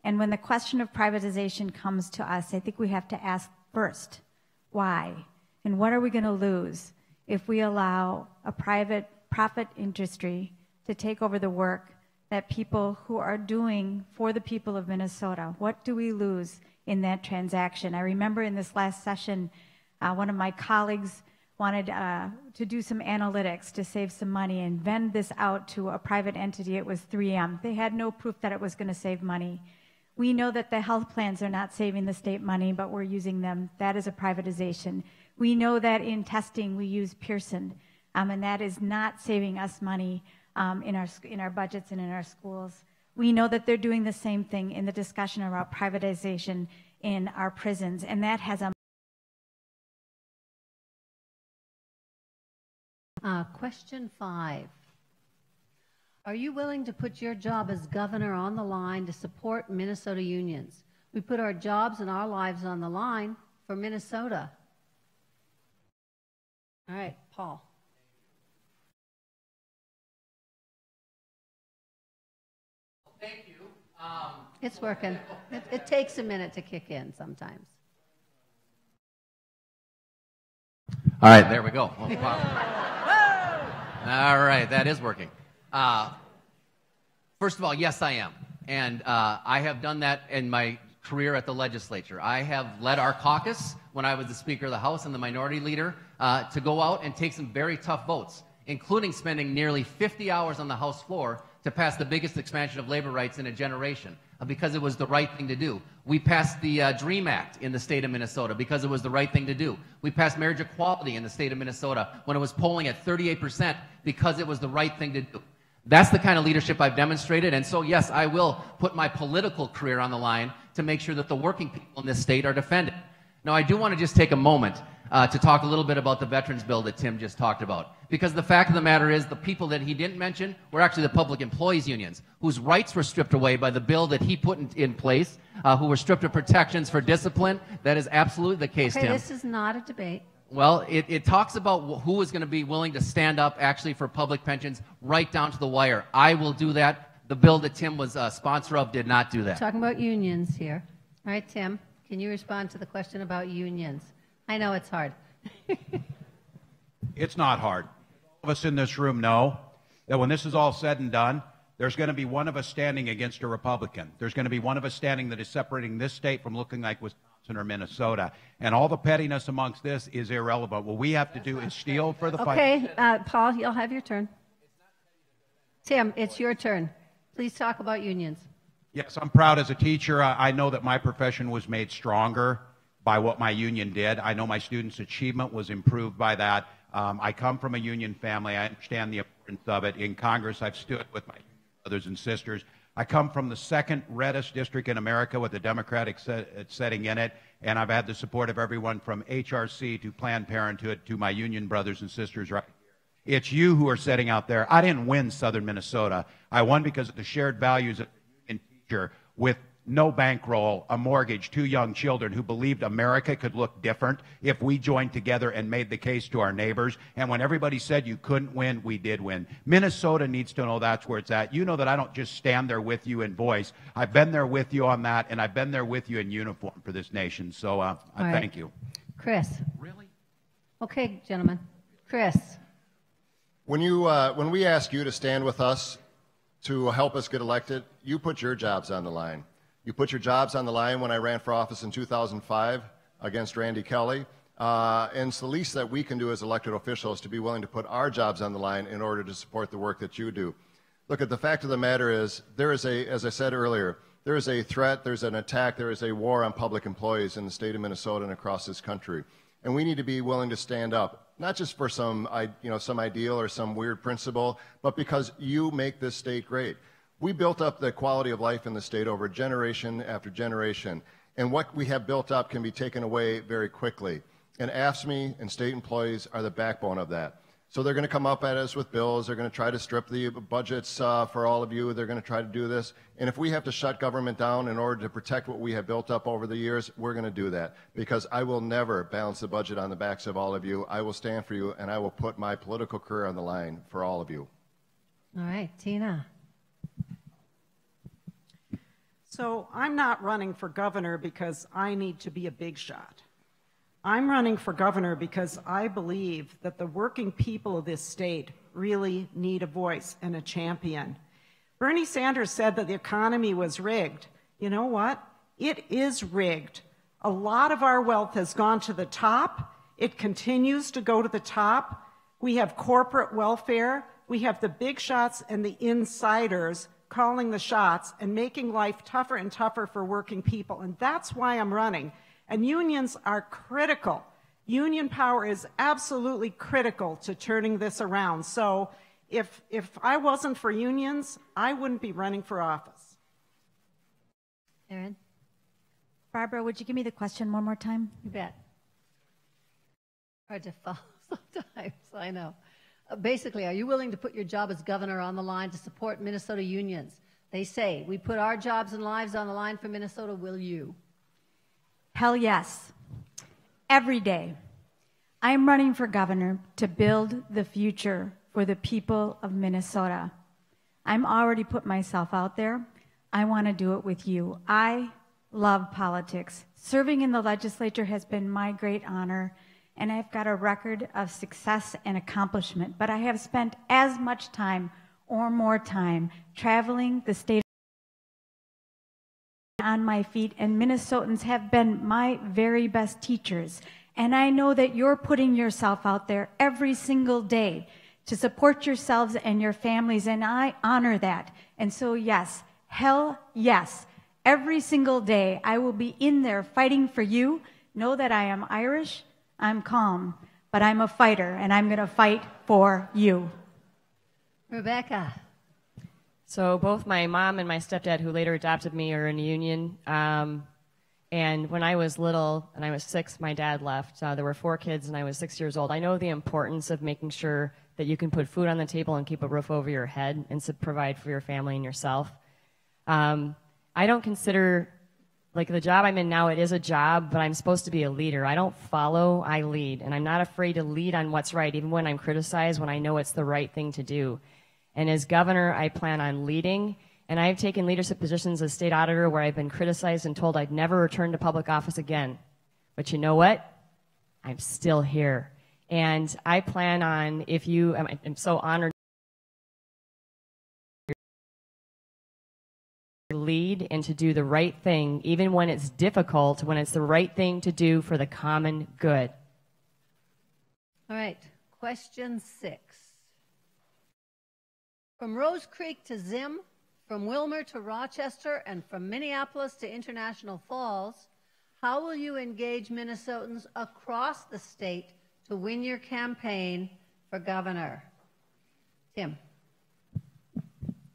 And when the question of privatization comes to us, I think we have to ask first, why? And what are we going to lose if we allow a private profit industry to take over the work that people who are doing for the people of Minnesota? What do we lose in that transaction? I remember in this last session, one of my colleagues wanted to do some analytics to save some money and vend this out to a private entity. It was 3M. They had no proof that it was going to save money. We know that the health plans are not saving the state money, but we're using them. That is a privatization. We know that in testing we use Pearson, and that is not saving us money in our budgets and in our schools. We know that they're doing the same thing in the discussion about privatization in our prisons, and that has a Question 5. Are you willing to put your job as governor on the line to support Minnesota unions? We put our jobs and our lives on the line for Minnesota. All right, Paul. Thank you. It's working. It takes a minute to kick in sometimes. All right, there we go. Oh, wow. All right, that is working. First of all, yes, I am. And I have done that in my career at the legislature. I have led our caucus when I was the Speaker of the House and the Minority Leader to go out and take some very tough votes, including spending nearly 50 hours on the House floor to pass the biggest expansion of labor rights in a generation because it was the right thing to do. We passed the DREAM Act in the state of Minnesota because it was the right thing to do. We passed marriage equality in the state of Minnesota when it was polling at 38% because it was the right thing to do. That's the kind of leadership I've demonstrated, and so yes, I will put my political career on the line to make sure that the working people in this state are defended. Now, I do want to just take a moment to talk a little bit about the veterans bill that Tim just talked about. Because the fact of the matter is the people that he didn't mention were actually the public employees unions, whose rights were stripped away by the bill that he put in place, who were stripped of protections for discipline. That is absolutely the case, Okay, Tim. this is not a debate. Well, it talks about who is going to be willing to stand up actually for public pensions right down to the wire. I will do that. The bill that Tim was a sponsor of did not do that. Talking about unions here. All right, Tim, can you respond to the question about unions? I know it's hard. It's not hard. All of us in this room know that when this is all said and done, there's going to be one of us standing against a Republican. There's going to be one of us standing that is separating this state from looking like Wisconsin or Minnesota. And all the pettiness amongst this is irrelevant. What we have to do is steal for the fight. Okay, Paul, you'll have your turn. Tim, it's your turn. Please talk about unions. Yes, I'm proud as a teacher. I know that my profession was made stronger by what my union did. I know my students' achievement was improved by that. I come from a union family. I understand the importance of it. In Congress, I've stood with my brothers and sisters. I come from the second reddest district in America with a Democratic setting in it, and I've had the support of everyone from HRC to Planned Parenthood to my union brothers and sisters right here. It's you who are sitting out there. I didn't win Southern Minnesota. I won because of the shared values of the union teacher with no bankroll, a mortgage, 2 young children who believed America could look different if we joined together and made the case to our neighbors. And when everybody said you couldn't win, we did win. Minnesota needs to know that's where it's at. You know that I don't just stand there with you in voice. I've been there with you on that, and I've been there with you in uniform for this nation. So I thank you. Chris. Really? Okay, gentlemen. Chris. When we ask you to stand with us to help us get elected, you put your jobs on the line. You put your jobs on the line when I ran for office in 2005 against Randy Kelly. And it's the least that we can do as elected officials to be willing to put our jobs on the line in order to support the work that you do. Look, the fact of the matter is, there is as I said earlier, there is a threat, there's an attack, there is a war on public employees in the state of Minnesota and across this country. And we need to be willing to stand up, not just for some ideal or some weird principle, but because you make this state great. We built up the quality of life in the state over generation after generation, and what we have built up can be taken away very quickly. And AFSCME and state employees are the backbone of that. So they're going to come up at us with bills. They're going to try to strip the budgets for all of you. They're going to try to do this. And if we have to shut government down in order to protect what we have built up over the years, we're going to do that. Because I will never balance the budget on the backs of all of you. I will stand for you, and I will put my political career on the line for all of you. All right, Tina. So I'm not running for governor because I need to be a big shot. I'm running for governor because I believe that the working people of this state really need a voice and a champion. Bernie Sanders said that the economy was rigged. You know what? It is rigged. A lot of our wealth has gone to the top. It continues to go to the top. We have corporate welfare. We have the big shots and the insiders calling the shots and making life tougher and tougher for working people. And that's why I'm running. And unions are critical. Union power is absolutely critical to turning this around. So if I wasn't for unions, I wouldn't be running for office. Erin? Barbara, would you give me the question one more time? You bet. Hard to follow sometimes, I know. Basically, are you willing to put your job as governor on the line to support Minnesota unions? They say, we put our jobs and lives on the line for Minnesota, will you? Hell yes. Every day. I'm running for governor to build the future for the people of Minnesota. I'm already put myself out there. I want to do it with you. I love politics. Serving in the legislature has been my great honor, and I've got a record of success and accomplishment, but I have spent as much time or more time traveling the state on my feet, and Minnesotans have been my very best teachers. And I know that you're putting yourself out there every single day to support yourselves and your families, and I honor that. And so yes, hell yes, every single day I will be in there fighting for you. Know that I am Irish, I'm calm, but I'm a fighter, and I'm going to fight for you. Rebecca. So both my mom and my stepdad, who later adopted me, are in a union. And when I was little and I was 6, my dad left. There were 4 kids and I was 6 years old. I know the importance of making sure that you can put food on the table and keep a roof over your head and to provide for your family and yourself. I don't consider, like the job I'm in now, it is a job, but I'm supposed to be a leader. I don't follow, I lead. And I'm not afraid to lead on what's right, even when I'm criticized, when I know it's the right thing to do. And as governor, I plan on leading, and I've taken leadership positions as state auditor where I've been criticized and told I'd never return to public office again. But you know what? I'm still here. And I plan on, I'm so honored to lead and to do the right thing, even when it's difficult, when it's the right thing to do for the common good. All right, question 6. From Rose Creek to Zim, from Wilmer to Rochester, and from Minneapolis to International Falls, how will you engage Minnesotans across the state to win your campaign for governor? Tim.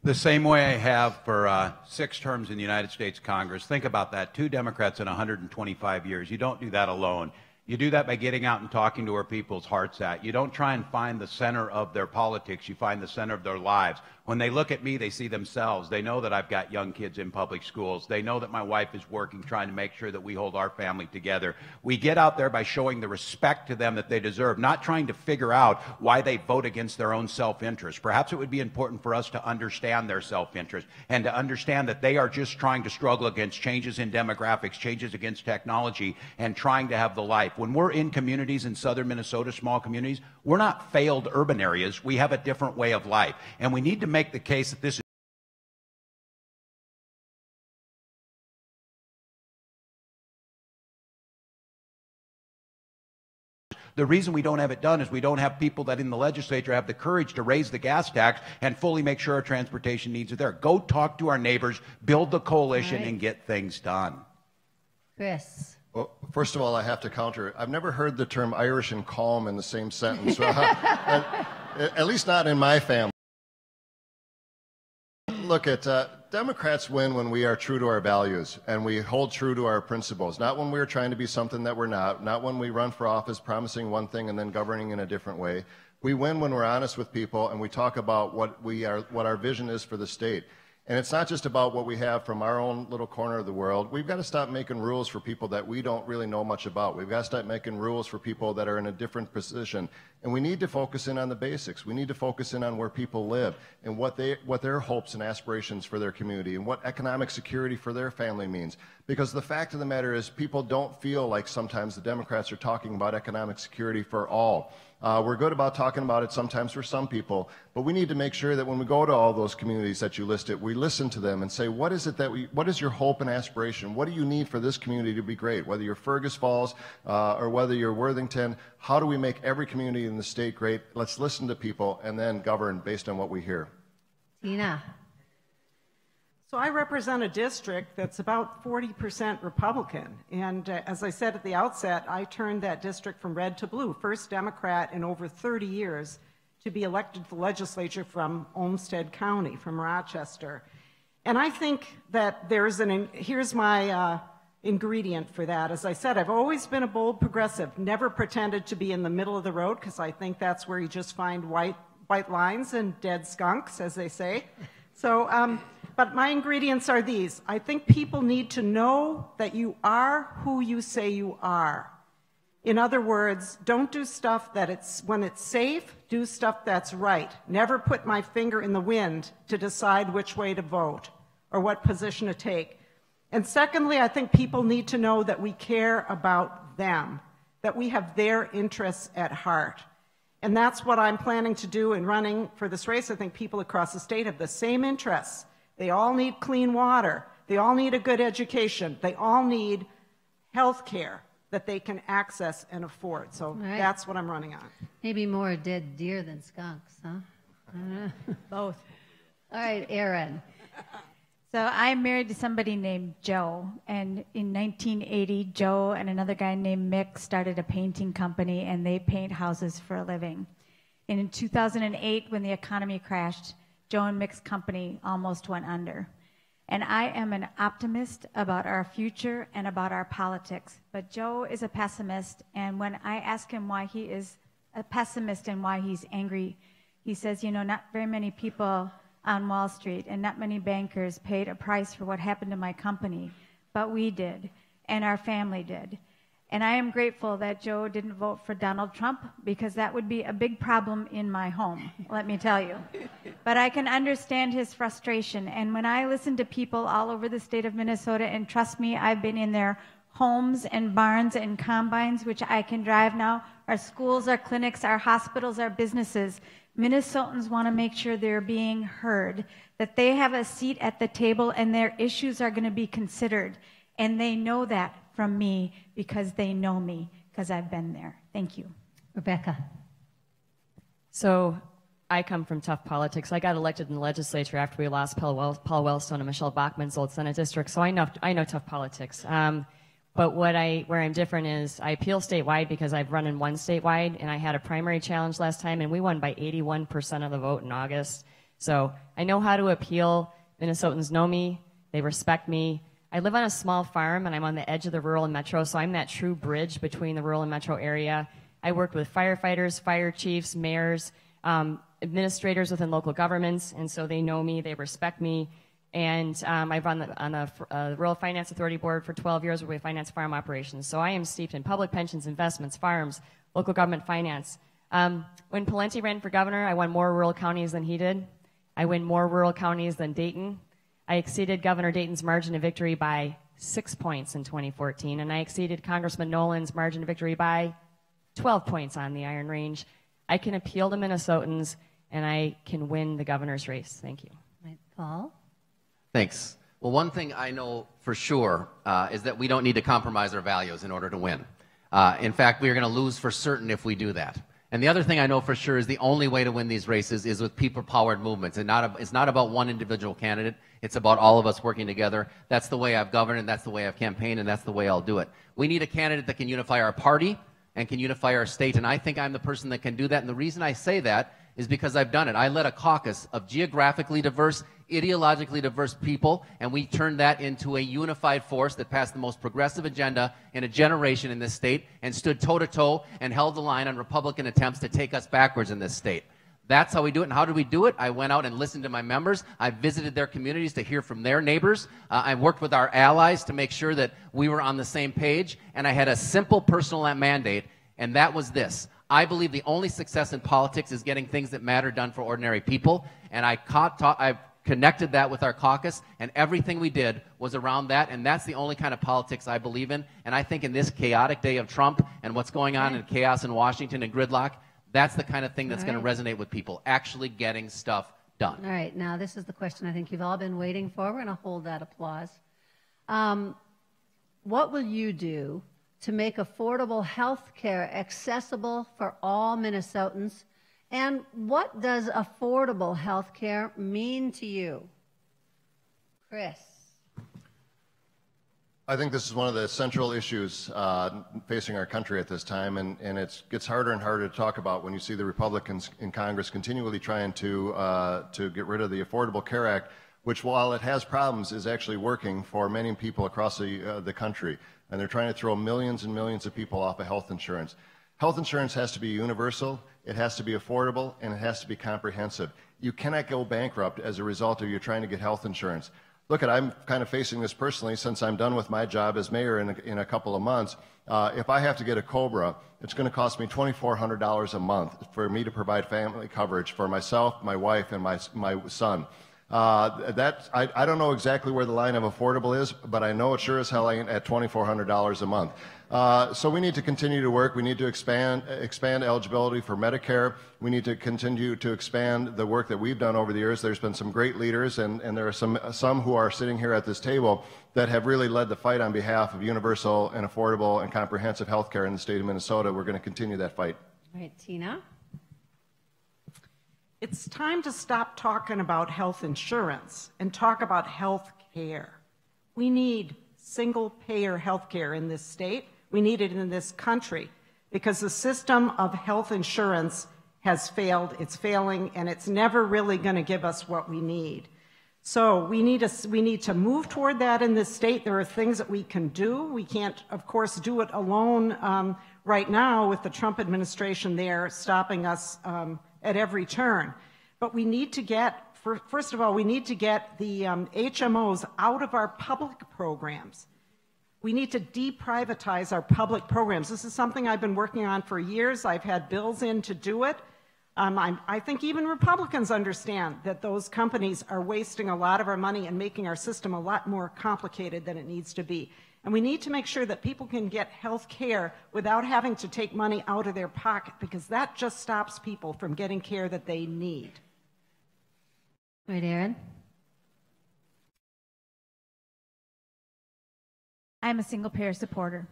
The same way I have for 6 terms in the United States Congress. Think about that, 2 Democrats in 125 years. You don't do that alone. You do that by getting out and talking to where people's hearts at. You don't try and find the center of their politics. You find the center of their lives. When they look at me, they see themselves. They know that I've got young kids in public schools. They know that my wife is working, trying to make sure that we hold our family together. We get out there by showing the respect to them that they deserve, not trying to figure out why they vote against their own self-interest. Perhaps it would be important for us to understand their self-interest and to understand that they are just trying to struggle against changes in demographics, changes against technology, and trying to have the life. When we're in communities in southern Minnesota, small communities, we're not failed urban areas. We have a different way of life. And we need to make the case that this is the reason we don't have it done is we don't have people that in the legislature have the courage to raise the gas tax and fully make sure our transportation needs are there. Go talk to our neighbors, build the coalition, and get things done. Chris. Well, first of all, I have to counter. I've never heard the term Irish and calm in the same sentence. At least not in my family. Look at Democrats win when we are true to our values and we hold true to our principles, not when we're trying to be something that we're not when we run for office promising one thing and then governing in a different way. We win when we're honest with people and we talk about what our vision is for the state. And it's not just about what we have from our own little corner of the world. We've got to stop making rules for people that we don't really know much about. We've got to start making rules for people that are in a different position. And we need to focus in on the basics. We need to focus in on where people live and what their hopes and aspirations for their community and what economic security for their family means. Because the fact of the matter is people don't feel like sometimes the Democrats are talking about economic security for all. We're good about talking about it sometimes for some people, but we need to make sure that when we go to all those communities that you listed, we listen to them and say, what is your hope and aspiration? What do you need for this community to be great? Whether you're Fergus Falls or whether you're Worthington, how do we make every community in the state great? Let's listen to people and then govern based on what we hear. Tina. So I represent a district that's about 40% Republican. And as I said at the outset, I turned that district from red to blue, first Democrat in over 30 years to be elected to the legislature from Olmsted County, from Rochester. And I think that here's my ingredient for that. As I said, I've always been a bold progressive, never pretended to be in the middle of the road, because I think that's where you just find white lines and dead skunks, as they say. So, but my ingredients are these. I think people need to know that you are who you say you are. In other words, don't do stuff when it's safe, do stuff that's right. Never put my finger in the wind to decide which way to vote or what position to take. And secondly, I think people need to know that we care about them, that we have their interests at heart. And that's what I'm planning to do in running for this race. I think people across the state have the same interests. They all need clean water. They all need a good education. They all need health care that they can access and afford. So that's what I'm running on. Maybe more dead deer than skunks, huh? Both. All right, Erin. So I'm married to somebody named Joe, and in 1980, Joe and another guy named Mick started a painting company, and they paint houses for a living. And in 2008, when the economy crashed, Joe and Mick's company almost went under. And I am an optimist about our future and about our politics, but Joe is a pessimist, and when I ask him why he is a pessimist and why he's angry, he says, you know, not very many people on Wall Street and not many bankers paid a price for what happened to my company, but we did, and our family did. And I am grateful that Joe didn't vote for Donald Trump, because that would be a big problem in my home, let me tell you. But I can understand his frustration, and when I listen to people all over the state of Minnesota, and trust me, I've been in their homes and barns and combines, which I can drive now, our schools, our clinics, our hospitals, our businesses, Minnesotans want to make sure they're being heard, that they have a seat at the table and their issues are going to be considered. And they know that from me because they know me, because I've been there. Thank you. Rebecca. So I come from tough politics. I got elected in the legislature after we lost Paul Wellstone and Michelle Bachmann's old Senate district, so I know tough politics. But where I'm different is I appeal statewide because I've run in one statewide, and I had a primary challenge last time, and we won by 81% of the vote in August. So I know how to appeal. Minnesotans know me. They respect me. I live on a small farm, and I'm on the edge of the rural and metro, so I'm that true bridge between the rural and metro area. I worked with firefighters, fire chiefs, mayors, administrators within local governments, and so they know me, they respect me. And I've run on the Rural Finance Authority Board for 12 years where we finance farm operations. So I am steeped in public pensions, investments, farms, local government finance. When Pawlenty ran for governor, I won more rural counties than he did. I win more rural counties than Dayton. I exceeded Governor Dayton's margin of victory by 6 points in 2014, and I exceeded Congressman Nolan's margin of victory by 12 points on the Iron Range. I can appeal to Minnesotans, and I can win the governor's race. Thank you. Right, Paul? Thanks. Well, one thing I know for sure is that we don't need to compromise our values in order to win. In fact, we are going to lose for certain if we do that. And the other thing I know for sure is the only way to win these races is with people-powered movements. And it's not about one individual candidate. It's about all of us working together. That's the way I've governed, and that's the way I've campaigned, and that's the way I'll do it. We need a candidate that can unify our party and can unify our state, and I think I'm the person that can do that. And the reason I say that is because I've done it. I led a caucus of geographically diverse, ideologically diverse people, and we turned that into a unified force that passed the most progressive agenda in a generation in this state and stood toe-to-toe and held the line on Republican attempts to take us backwards in this state. That's how we do it. And how did we do it? I went out and listened to my members. I visited their communities to hear from their neighbors. I worked with our allies to make sure that we were on the same page. And I had a simple personal mandate, and that was this. I believe the only success in politics is getting things that matter done for ordinary people. And I connected that with our caucus, and everything we did was around that. And that's the only kind of politics I believe in. And I think in this chaotic day of Trump and what's going on in chaos in Washington and gridlock, that's the kind of thing that's going to resonate with people, actually getting stuff done. All right, now this is the question I think you've all been waiting for. We're going to hold that applause. What will you do to make affordable health care accessible for all Minnesotans? And what does affordable health care mean to you? Chris. I think this is one of the central issues facing our country at this time, and it gets harder and harder to talk about when you see the Republicans in Congress continually trying to get rid of the Affordable Care Act, which, while it has problems, is actually working for many people across the country. And they're trying to throw millions and millions of people off of health insurance. Health insurance has to be universal, it has to be affordable, and it has to be comprehensive. You cannot go bankrupt as a result of you trying to get health insurance. Look, I'm kind of facing this personally since I'm done with my job as mayor in a couple of months. If I have to get a COBRA, it's going to cost me $2,400 a month for me to provide family coverage for myself, my wife, and my son. I don't know exactly where the line of affordable is, but I know it sure as hell ain't at $2,400 a month. So we need to continue to work. We need to expand eligibility for Medicare. We need to continue to expand the work that we've done over the years. There's been some great leaders, and there are some who are sitting here at this table that have really led the fight on behalf of universal and affordable and comprehensive health care in the state of Minnesota. We're going to continue that fight. All right, Tina. It's time to stop talking about health insurance and talk about health care. We need single-payer health care in this state. We need it in this country because the system of health insurance has failed, it's failing, and it's never really going to give us what we need. So we need to move toward that in this state. There are things that we can do. We can't, of course, do it alone right now with the Trump administration there stopping us at every turn. But we need to get, first of all, we need to get the HMOs out of our public programs. We need to deprivatize our public programs. This is something I've been working on for years. I've had bills in to do it. I think even Republicans understand that those companies are wasting a lot of our money and making our system a lot more complicated than it needs to be. And we need to make sure that people can get health care without having to take money out of their pocket, because that just stops people from getting care that they need. Right, Erin? I'm a single-payer supporter.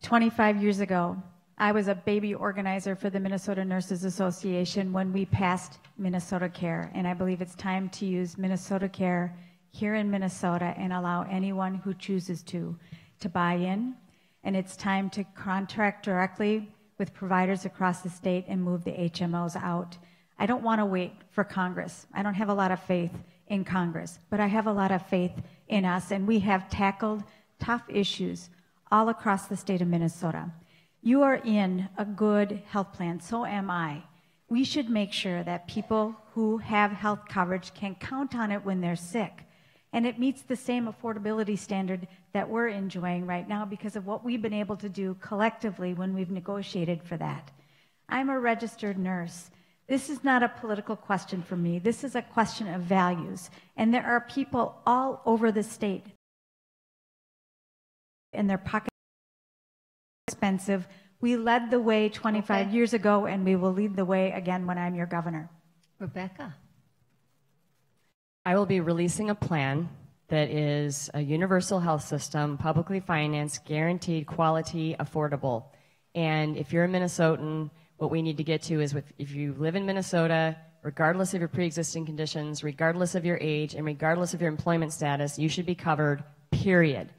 25 years ago, I was a baby organizer for the Minnesota Nurses Association when we passed Minnesota Care, and I believe it's time to use Minnesota Care here in Minnesota and allow anyone who chooses to buy in. And it's time to contract directly with providers across the state and move the HMOs out. I don't want to wait for Congress. I don't have a lot of faith in Congress, but I have a lot of faith in us, and we have tackled tough issues all across the state of Minnesota. You are in a good health plan, so am I. we should make sure that people who have health coverage can count on it when they're sick. And it meets the same affordability standard that we're enjoying right now because of what we've been able to do collectively when we've negotiated for that. I'm a registered nurse. This is not a political question for me. This is a question of values. And there are people all over the state in their pocket expensive. We led the way 25 years ago, and we will lead the way again when I'm your governor. Rebecca. I will be releasing a plan that is a universal health system, publicly financed, guaranteed, quality, affordable. And if you're a Minnesotan, what we need to get to is if you live in Minnesota, regardless of your pre-existing conditions, regardless of your age, and regardless of your employment status, you should be covered, period.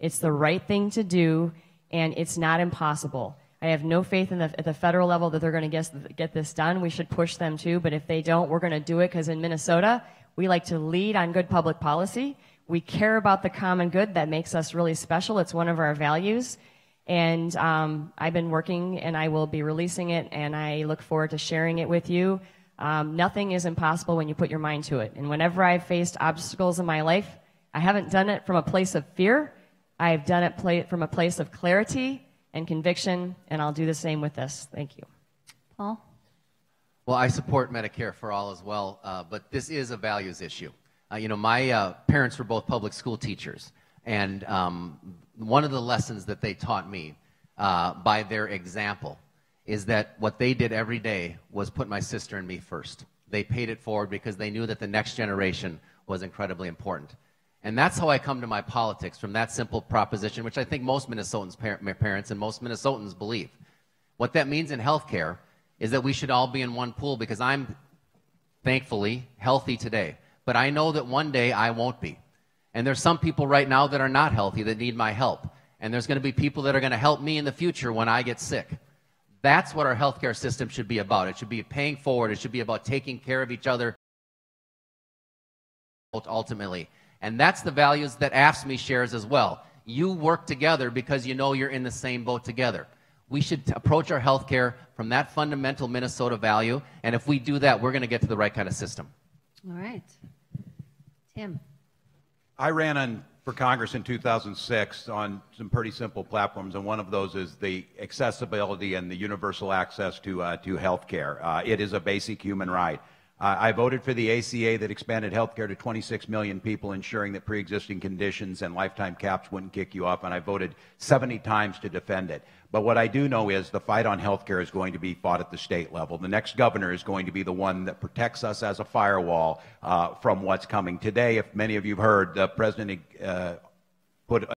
It's the right thing to do, and it's not impossible. I have no faith at the federal level that they're going to get this done. We should push them too, but if they don't, we're going to do it because in Minnesota, we like to lead on good public policy. We care about the common good. That makes us really special. It's one of our values. And I've been working, and I will be releasing it, and I look forward to sharing it with you. Nothing is impossible when you put your mind to it. And whenever I've faced obstacles in my life, I haven't done it from a place of fear. I've done it from a place of clarity and conviction, and I'll do the same with this. Thank you. Paul? Well, I support Medicare for all as well, but this is a values issue. My parents were both public school teachers, and one of the lessons that they taught me by their example is that what they did every day was put my sister and me first. They paid it forward because they knew that the next generation was incredibly important. And that's how I come to my politics, from that simple proposition, which I think most Minnesotans' parents and most Minnesotans believe. What that means in healthcare is that we should all be in one pool, because I'm thankfully healthy today. But I know that one day I won't be. And there's some people right now that are not healthy that need my help. And there's going to be people that are going to help me in the future when I get sick. That's what our healthcare system should be about. It should be paying forward. It should be about taking care of each other ultimately. And that's the values that AFSCME shares as well. You work together because you know you're in the same boat together. We should approach our health care from that fundamental Minnesota value, and if we do that, we're going to get to the right kind of system. All right. Tim. I ran for Congress in 2006 on some pretty simple platforms, and one of those is the accessibility and the universal access to health care. It is a basic human right. I voted for the ACA that expanded health care to 26 million people, ensuring that pre-existing conditions and lifetime caps wouldn't kick you off, and I voted 70 times to defend it. But what I do know is the fight on health care is going to be fought at the state level. The next governor is going to be the one that protects us as a firewall from what's coming. Today, if many of you have heard, the president put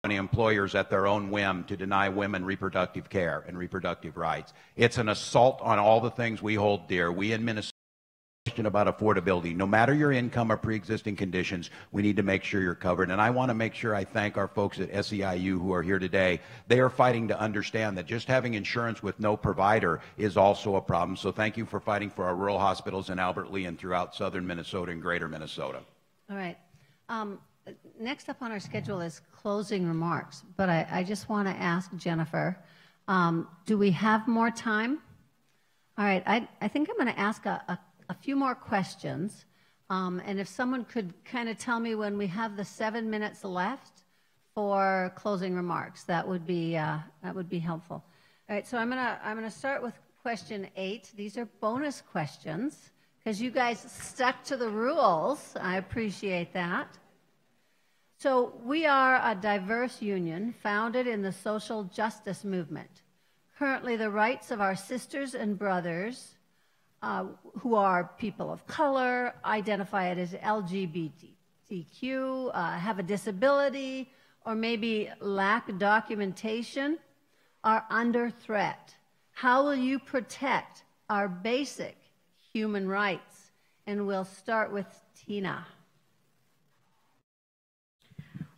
employers at their own whim to deny women reproductive care and reproductive rights. It's an assault on all the things we hold dear. We in Minnesota question about affordability. No matter your income or pre-existing conditions, we need to make sure you're covered. And I want to make sure I thank our folks at SEIU who are here today. They are fighting to understand that just having insurance with no provider is also a problem. So thank you for fighting for our rural hospitals in Albert Lea and throughout southern Minnesota and greater Minnesota. All right. Next up on our schedule is closing remarks, but I just want to ask Jennifer, do we have more time? All right, I think I'm going to ask a few more questions, and if someone could kind of tell me when we have the 7 minutes left for closing remarks, that would be helpful. All right, so I'm gonna start with question 8. These are bonus questions because you guys stuck to the rules. I appreciate that. So we are a diverse union founded in the social justice movement. Currently, the rights of our sisters and brothers who are people of color, identify as LGBTQ, have a disability, or maybe lack documentation, are under threat. How will you protect our basic human rights? And we'll start with Tina.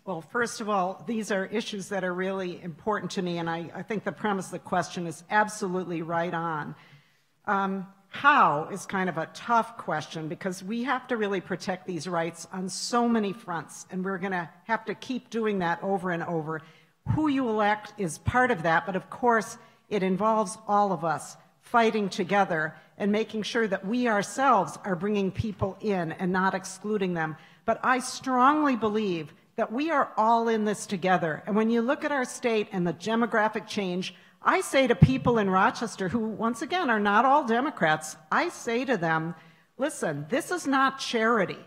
Well, first of all, these are issues that are really important to me, and I think the premise of the question is absolutely right on. How is kind of a tough question because we have to really protect these rights on so many fronts, and we're going to have to keep doing that over and over. Who you elect is part of that, but of course it involves all of us fighting together and making sure that we ourselves are bringing people in and not excluding them. But I strongly believe that we are all in this together. And when you look at our state and the demographic change, I say to people in Rochester who, once again, are not all Democrats, I say to them, listen, this is not charity.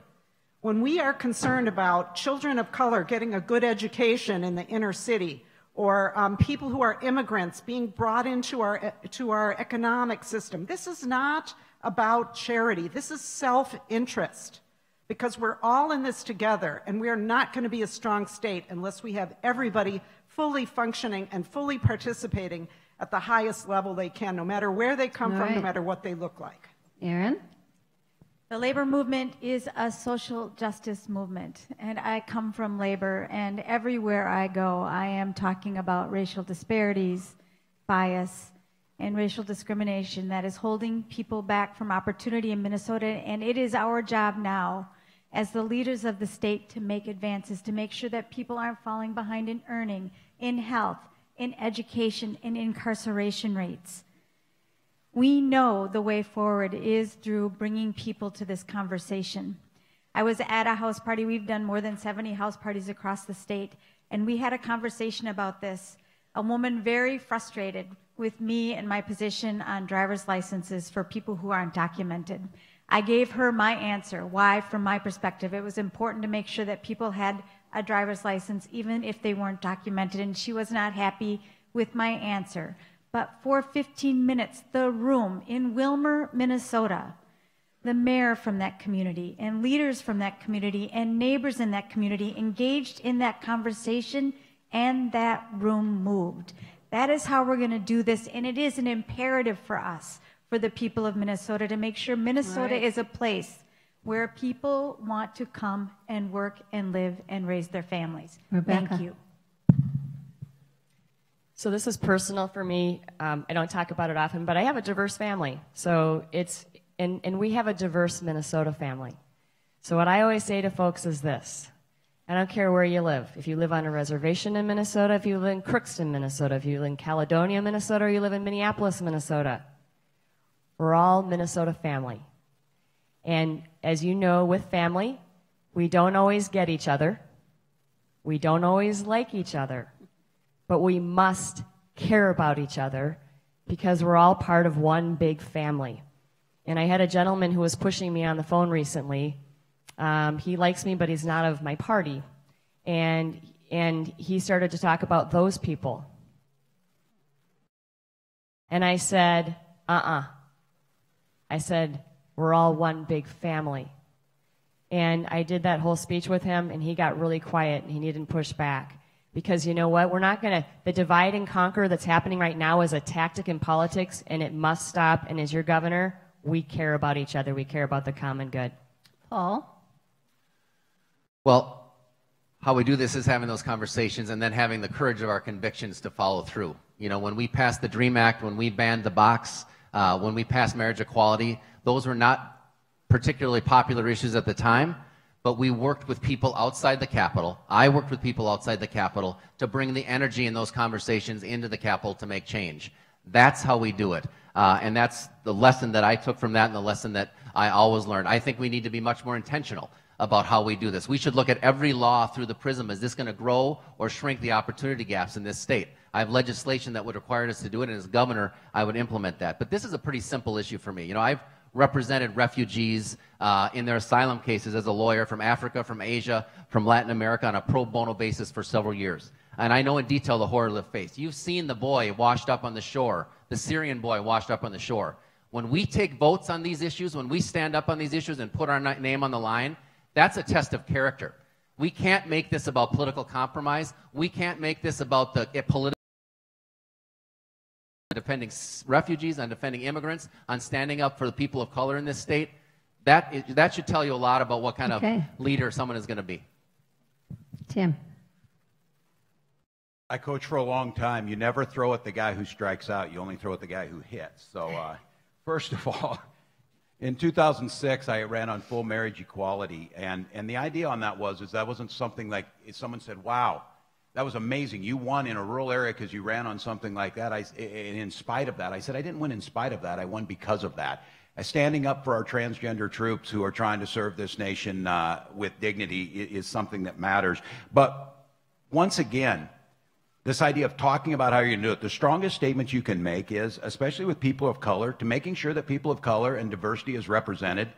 When we are concerned about children of color getting a good education in the inner city, or people who are immigrants being brought into our economic system, this is not about charity. This is self-interest, because we're all in this together, and we are not going to be a strong state unless we have everybody fully functioning and fully participating at the highest level they can, no matter where they come from, no matter what they look like. Erin? The labor movement is a social justice movement, and I come from labor, and everywhere I go, I am talking about racial disparities, bias, and racial discrimination that is holding people back from opportunity in Minnesota, and it is our job now as the leaders of the state to make advances, to make sure that people aren't falling behind in earning, in health, in education, in incarceration rates. We know the way forward is through bringing people to this conversation. I was at a house party. We've done more than 70 house parties across the state, and we had a conversation about this. A woman very frustrated with me and my position on driver's licenses for people who aren't documented. I gave her my answer, why, from my perspective, it was important to make sure that people had a driver's license even if they weren't documented, and she was not happy with my answer. But for 15 minutes, the room in Willmar, Minnesota, the mayor from that community and leaders from that community and neighbors in that community engaged in that conversation, and that room moved. That is how we're going to do this, and it is an imperative for us, for the people of Minnesota, to make sure Minnesota is a place where people want to come and work and live and raise their families. Rebecca. Thank you. So this is personal for me. I don't talk about it often, but I have a diverse family. So and we have a diverse Minnesota family. So what I always say to folks is this: I don't care where you live. If you live on a reservation in Minnesota, if you live in Crookston, Minnesota, if you live in Caledonia, Minnesota, or you live in Minneapolis, Minnesota, we're all Minnesota family. And as you know, with family, we don't always get each other. We don't always like each other. But we must care about each other because we're all part of one big family. And I had a gentleman who was pushing me on the phone recently. He likes me, but he's not of my party. And he started to talk about those people. And I said, I said, we're all one big family. And I did that whole speech with him, and he got really quiet, and he didn't push back. Because you know what? We're not going to, the divide and conquer that's happening right now is a tactic in politics, and it must stop. And as your governor, we care about each other. We care about the common good. Paul? Well, how we do this is having those conversations and then having the courage of our convictions to follow through. You know, when we passed the DREAM Act, when we banned the box, when we passed marriage equality, those were not particularly popular issues at the time. But we worked with people outside the Capitol. I worked with people outside the Capitol to bring the energy in those conversations into the Capitol to make change. That's how we do it. And that's the lesson that I took from that and the lesson that I always learned. I think we need to be much more intentional about how we do this. We should look at every law through the prism. Is this going to grow or shrink the opportunity gaps in this state? I have legislation that would require us to do it, and as governor, I would implement that. But this is a pretty simple issue for me. You know, I've represented refugees in their asylum cases as a lawyer from Africa, from Asia, from Latin America on a pro bono basis for several years. And I know in detail the horror they've faced. You've seen the boy washed up on the shore, the Syrian boy washed up on the shore. When we take votes on these issues, when we stand up on these issues and put our name on the line, that's a test of character. We can't make this about political compromise. We can't make this about the political defending refugees, on defending immigrants, on standing up for the people of color in this state. That should tell you a lot about what kind of leader someone is going to be. Tim. I coached for a long time. You never throw at the guy who strikes out. You only throw at the guy who hits. So first of all, in 2006, I ran on full marriage equality. And the idea on that was that wasn't something like someone said, wow, That was amazing. You won in a rural area because you ran on something like that. And in spite of that, I said, I didn't win in spite of that. I won because of that. Standing up for our transgender troops who are trying to serve this nation with dignity is something that matters. But once again, this idea of talking about how you're going to do it, the strongest statement you can make is, especially with people of color, to making sure that people of color and diversity is represented,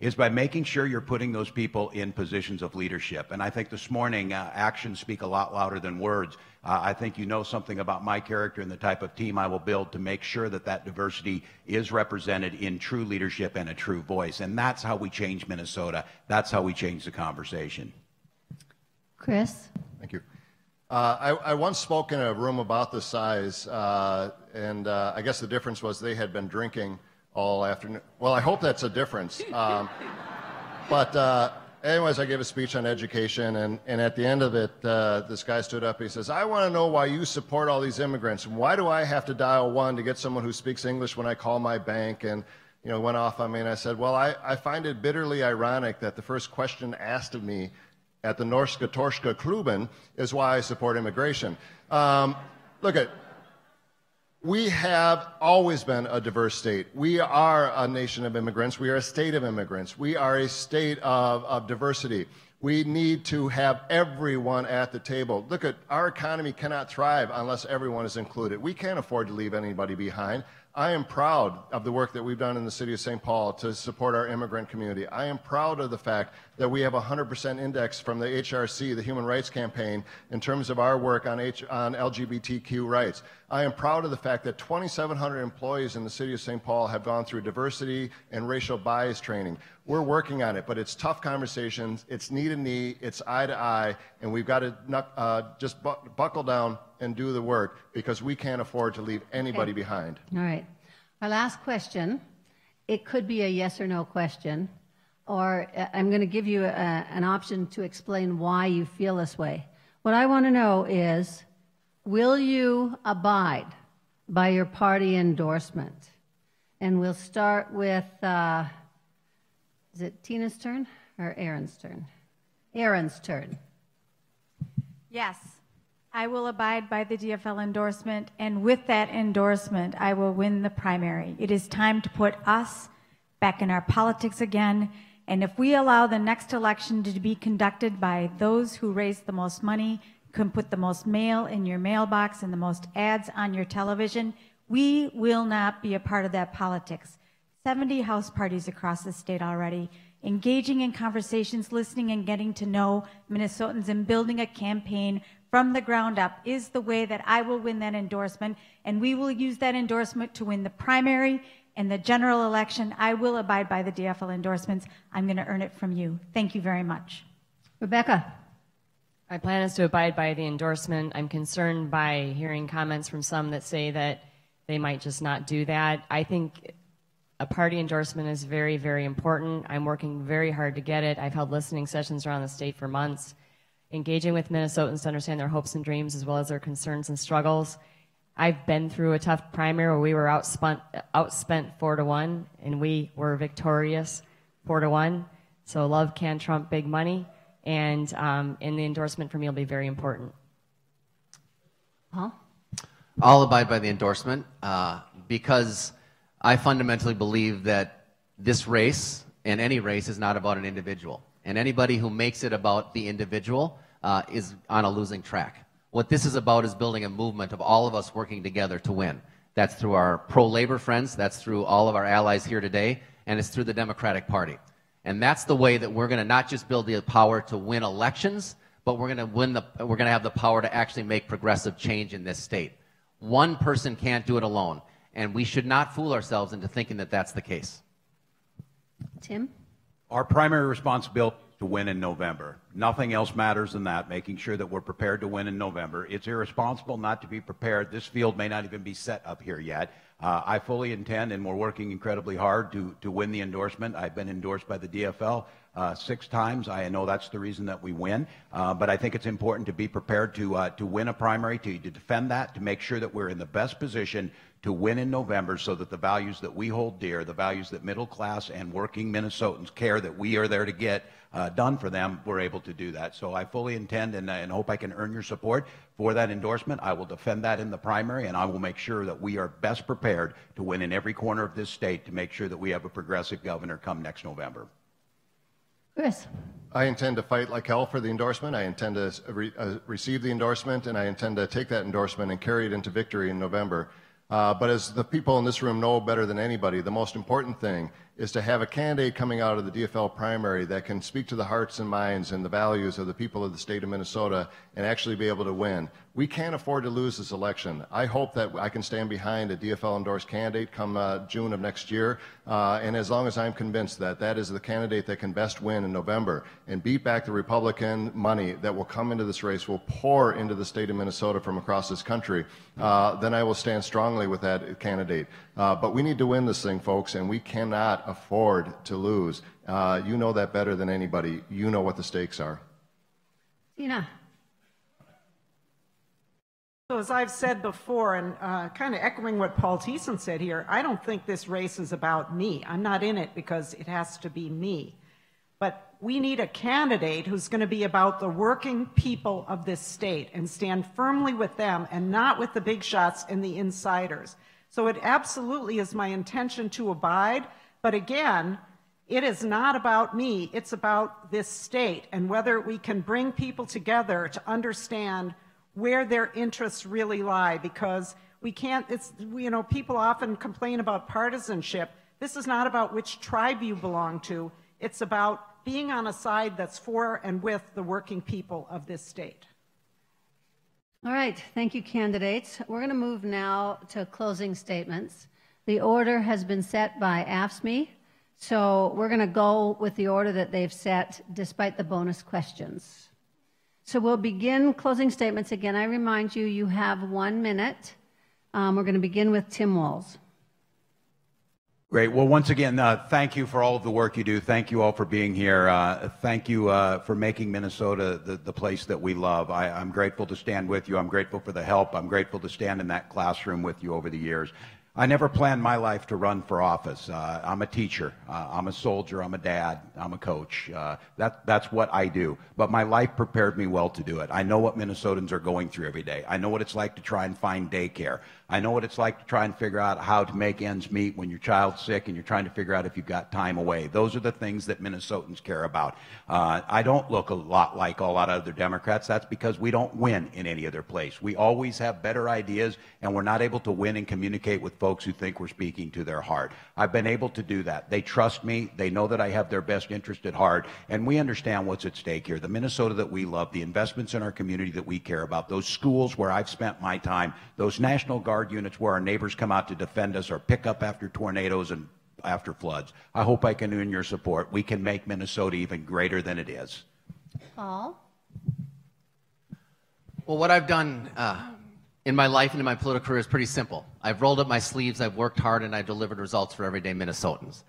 is by making sure you're putting those people in positions of leadership. And I think this morning, actions speak a lot louder than words. I think you know something about my character and the type of team I will build to make sure that that diversity is represented in true leadership and a true voice. And that's how we change Minnesota. That's how we change the conversation. Chris? Thank you. I once spoke in a room about this size, and I guess the difference was they had been drinking all afternoon. Well, I hope that's a difference. But anyways, I gave a speech on education, and at the end of it, this guy stood up. He says, I want to know why you support all these immigrants. Why do I have to dial 1 to get someone who speaks English when I call my bank? And went off on me, and I said, well, I find it bitterly ironic that the first question asked of me at the Norska Torska Klubben is why I support immigration. We have always been a diverse state. We are a nation of immigrants. We are a state of immigrants. We are a state of diversity. We need to have everyone at the table. Our economy cannot thrive unless everyone is included. We can't afford to leave anybody behind. I am proud of the work that we've done in the city of St. Paul to support our immigrant community. I am proud of the fact that we have a 100% index from the HRC, the Human Rights Campaign, in terms of our work on LGBTQ rights. I am proud of the fact that 2,700 employees in the city of St. Paul have gone through diversity and racial bias training. We're working on it, but it's tough conversations, it's knee to knee, it's eye to eye, and we've got to just buckle down and do the work because we can't afford to leave anybody behind. All right. Our last question, it could be a yes or no question, or I'm going to give you an option to explain why you feel this way. What I want to know is, will you abide by your party endorsement? And we'll start with, is it Tina's turn or Erin's turn? Erin's turn. Yes, I will abide by the DFL endorsement, and with that endorsement, I will win the primary. It is time to put us back in our politics again, and if we allow the next election to be conducted by those who raise the most money, can put the most mail in your mailbox and the most ads on your television, we will not be a part of that politics. 70 house parties across the state already, engaging in conversations, listening and getting to know Minnesotans and building a campaign from the ground up is the way that I will win that endorsement, and we will use that endorsement to win the primary and the general election. I will abide by the DFL endorsements. I'm going to earn it from you. Thank you very much. Rebecca. My plan is to abide by the endorsement. I'm concerned by hearing comments from some that say that they might just not do that. I think a party endorsement is very, very important. I'm working very hard to get it. I've held listening sessions around the state for months, engaging with Minnesotans to understand their hopes and dreams as well as their concerns and struggles. I've been through a tough primary where we were outspent 4-1, and we were victorious 4-1. So love can trump big money, and the endorsement for me will be very important. Paul? I'll abide by the endorsement because I fundamentally believe that this race and any race is not about an individual. And anybody who makes it about the individual is on a losing track. What this is about is building a movement of all of us working together to win. That's through our pro-labor friends, that's through all of our allies here today, and it's through the Democratic Party. And that's the way that we're going to not just build the power to win elections, but we're going to have the power to actually make progressive change in this state. One person can't do it alone, and we should not fool ourselves into thinking that that's the case. Tim? Our primary responsibility is to win in November. Nothing else matters than that, making sure that we're prepared to win in November. It's irresponsible not to be prepared. This field may not even be set up here yet. I fully intend, and we're working incredibly hard to win the endorsement. I've been endorsed by the DFL 6 times. I know that's the reason that we win, but I think it's important to be prepared to win a primary, to defend that, to make sure that we're in the best position to win in November so that the values that we hold dear, the values that middle class and working Minnesotans care that we are there to get done for them, we're able to do that. So I fully intend and hope I can earn your support for that endorsement. I will defend that in the primary, and I will make sure that we are best prepared to win in every corner of this state to make sure that we have a progressive governor come next November. Chris. I intend to fight like hell for the endorsement. I intend to receive the endorsement, and I intend to take that endorsement and carry it into victory in November. But as the people in this room know better than anybody, the most important thing is to have a candidate coming out of the DFL primary that can speak to the hearts and minds and the values of the people of the state of Minnesota and actually be able to win. We can't afford to lose this election. I hope that I can stand behind a DFL endorsed candidate come June of next year, and as long as I'm convinced that that is the candidate that can best win in November and beat back the Republican money that will come into this race, will pour into the state of Minnesota from across this country, then I will stand strongly with that candidate. But we need to win this thing, folks, and we cannot afford to lose. You know that better than anybody. You know what the stakes are. Tina. So as I've said before, and kind of echoing what Paul Thissen said here, I don't think this race is about me. I'm not in it because it has to be me. But we need a candidate who's going to be about the working people of this state and stand firmly with them and not with the big shots and the insiders. So it absolutely is my intention to abide. But again, it is not about me. It's about this state and whether we can bring people together to understand where their interests really lie, because we can't, people often complain about partisanship. This is not about which tribe you belong to. It's about being on a side that's for and with the working people of this state. All right, thank you, candidates. We're going to move now to closing statements. The order has been set by AFSCME, so we're going to go with the order that they've set despite the bonus questions. So we'll begin closing statements. Again, I remind you, you have 1 minute. We're going to begin with Tim Walz. Great. Well, once again, thank you for all of the work you do. Thank you all for being here. Thank you for making Minnesota the place that we love. I'm grateful to stand with you. I'm grateful for the help. I'm grateful to stand in that classroom with you over the years. I never planned my life to run for office. I'm a teacher. I'm a soldier. I'm a dad. I'm a coach. That's what I do. But my life prepared me well to do it. I know what Minnesotans are going through every day. I know what it's like to try and find daycare. I know what it's like to try and figure out how to make ends meet when your child's sick and you're trying to figure out if you've got time away. Those are the things that Minnesotans care about. I don't look a lot like a lot of other Democrats. That's because we don't win in any other place. We always have better ideas, and we're not able to win and communicate with folks who think we're speaking to their heart. I've been able to do that. They trust me. They know that I have their best interest at heart, and we understand what's at stake here. The Minnesota that we love, the investments in our community that we care about, those schools where I've spent my time, those National Guard units where our neighbors come out to defend us or pick up after tornadoes and after floods. I hope I can earn your support. We can make Minnesota even greater than it is. Paul? Well, what I've done in my life and in my political career is pretty simple. I've rolled up my sleeves, I've worked hard, and I've delivered results for everyday Minnesotans.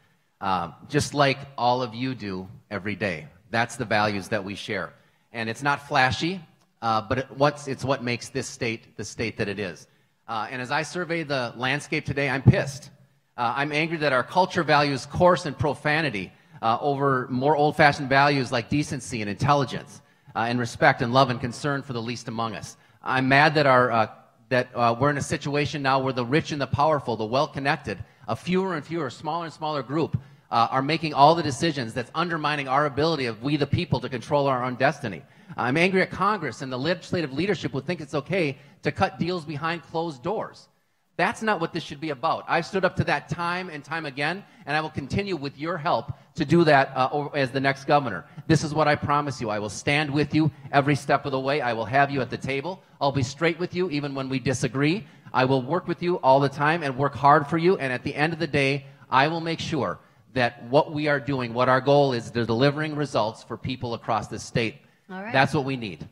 Just like all of you do every day. That's the values that we share. And it's not flashy, but it's what makes this state the state that it is. And as I survey the landscape today, I'm pissed. I'm angry that our culture values coarse and profanity over more old-fashioned values like decency and intelligence and respect and love and concern for the least among us. I'm mad that we're in a situation now where the rich and the powerful, the well-connected, a fewer and fewer, smaller and smaller group are making all the decisions that's undermining our ability of we the people to control our own destiny. I'm angry at Congress and the legislative leadership who think it's okay to cut deals behind closed doors. That's not what this should be about. I've stood up to that time and time again, and I will continue with your help to do that as the next governor. This is what I promise you. I will stand with you every step of the way. I will have you at the table. I'll be straight with you even when we disagree. I will work with you all the time and work hard for you, and at the end of the day, I will make sure that what we are doing, what our goal is, they're delivering results for people across this state. All right. That's what we need.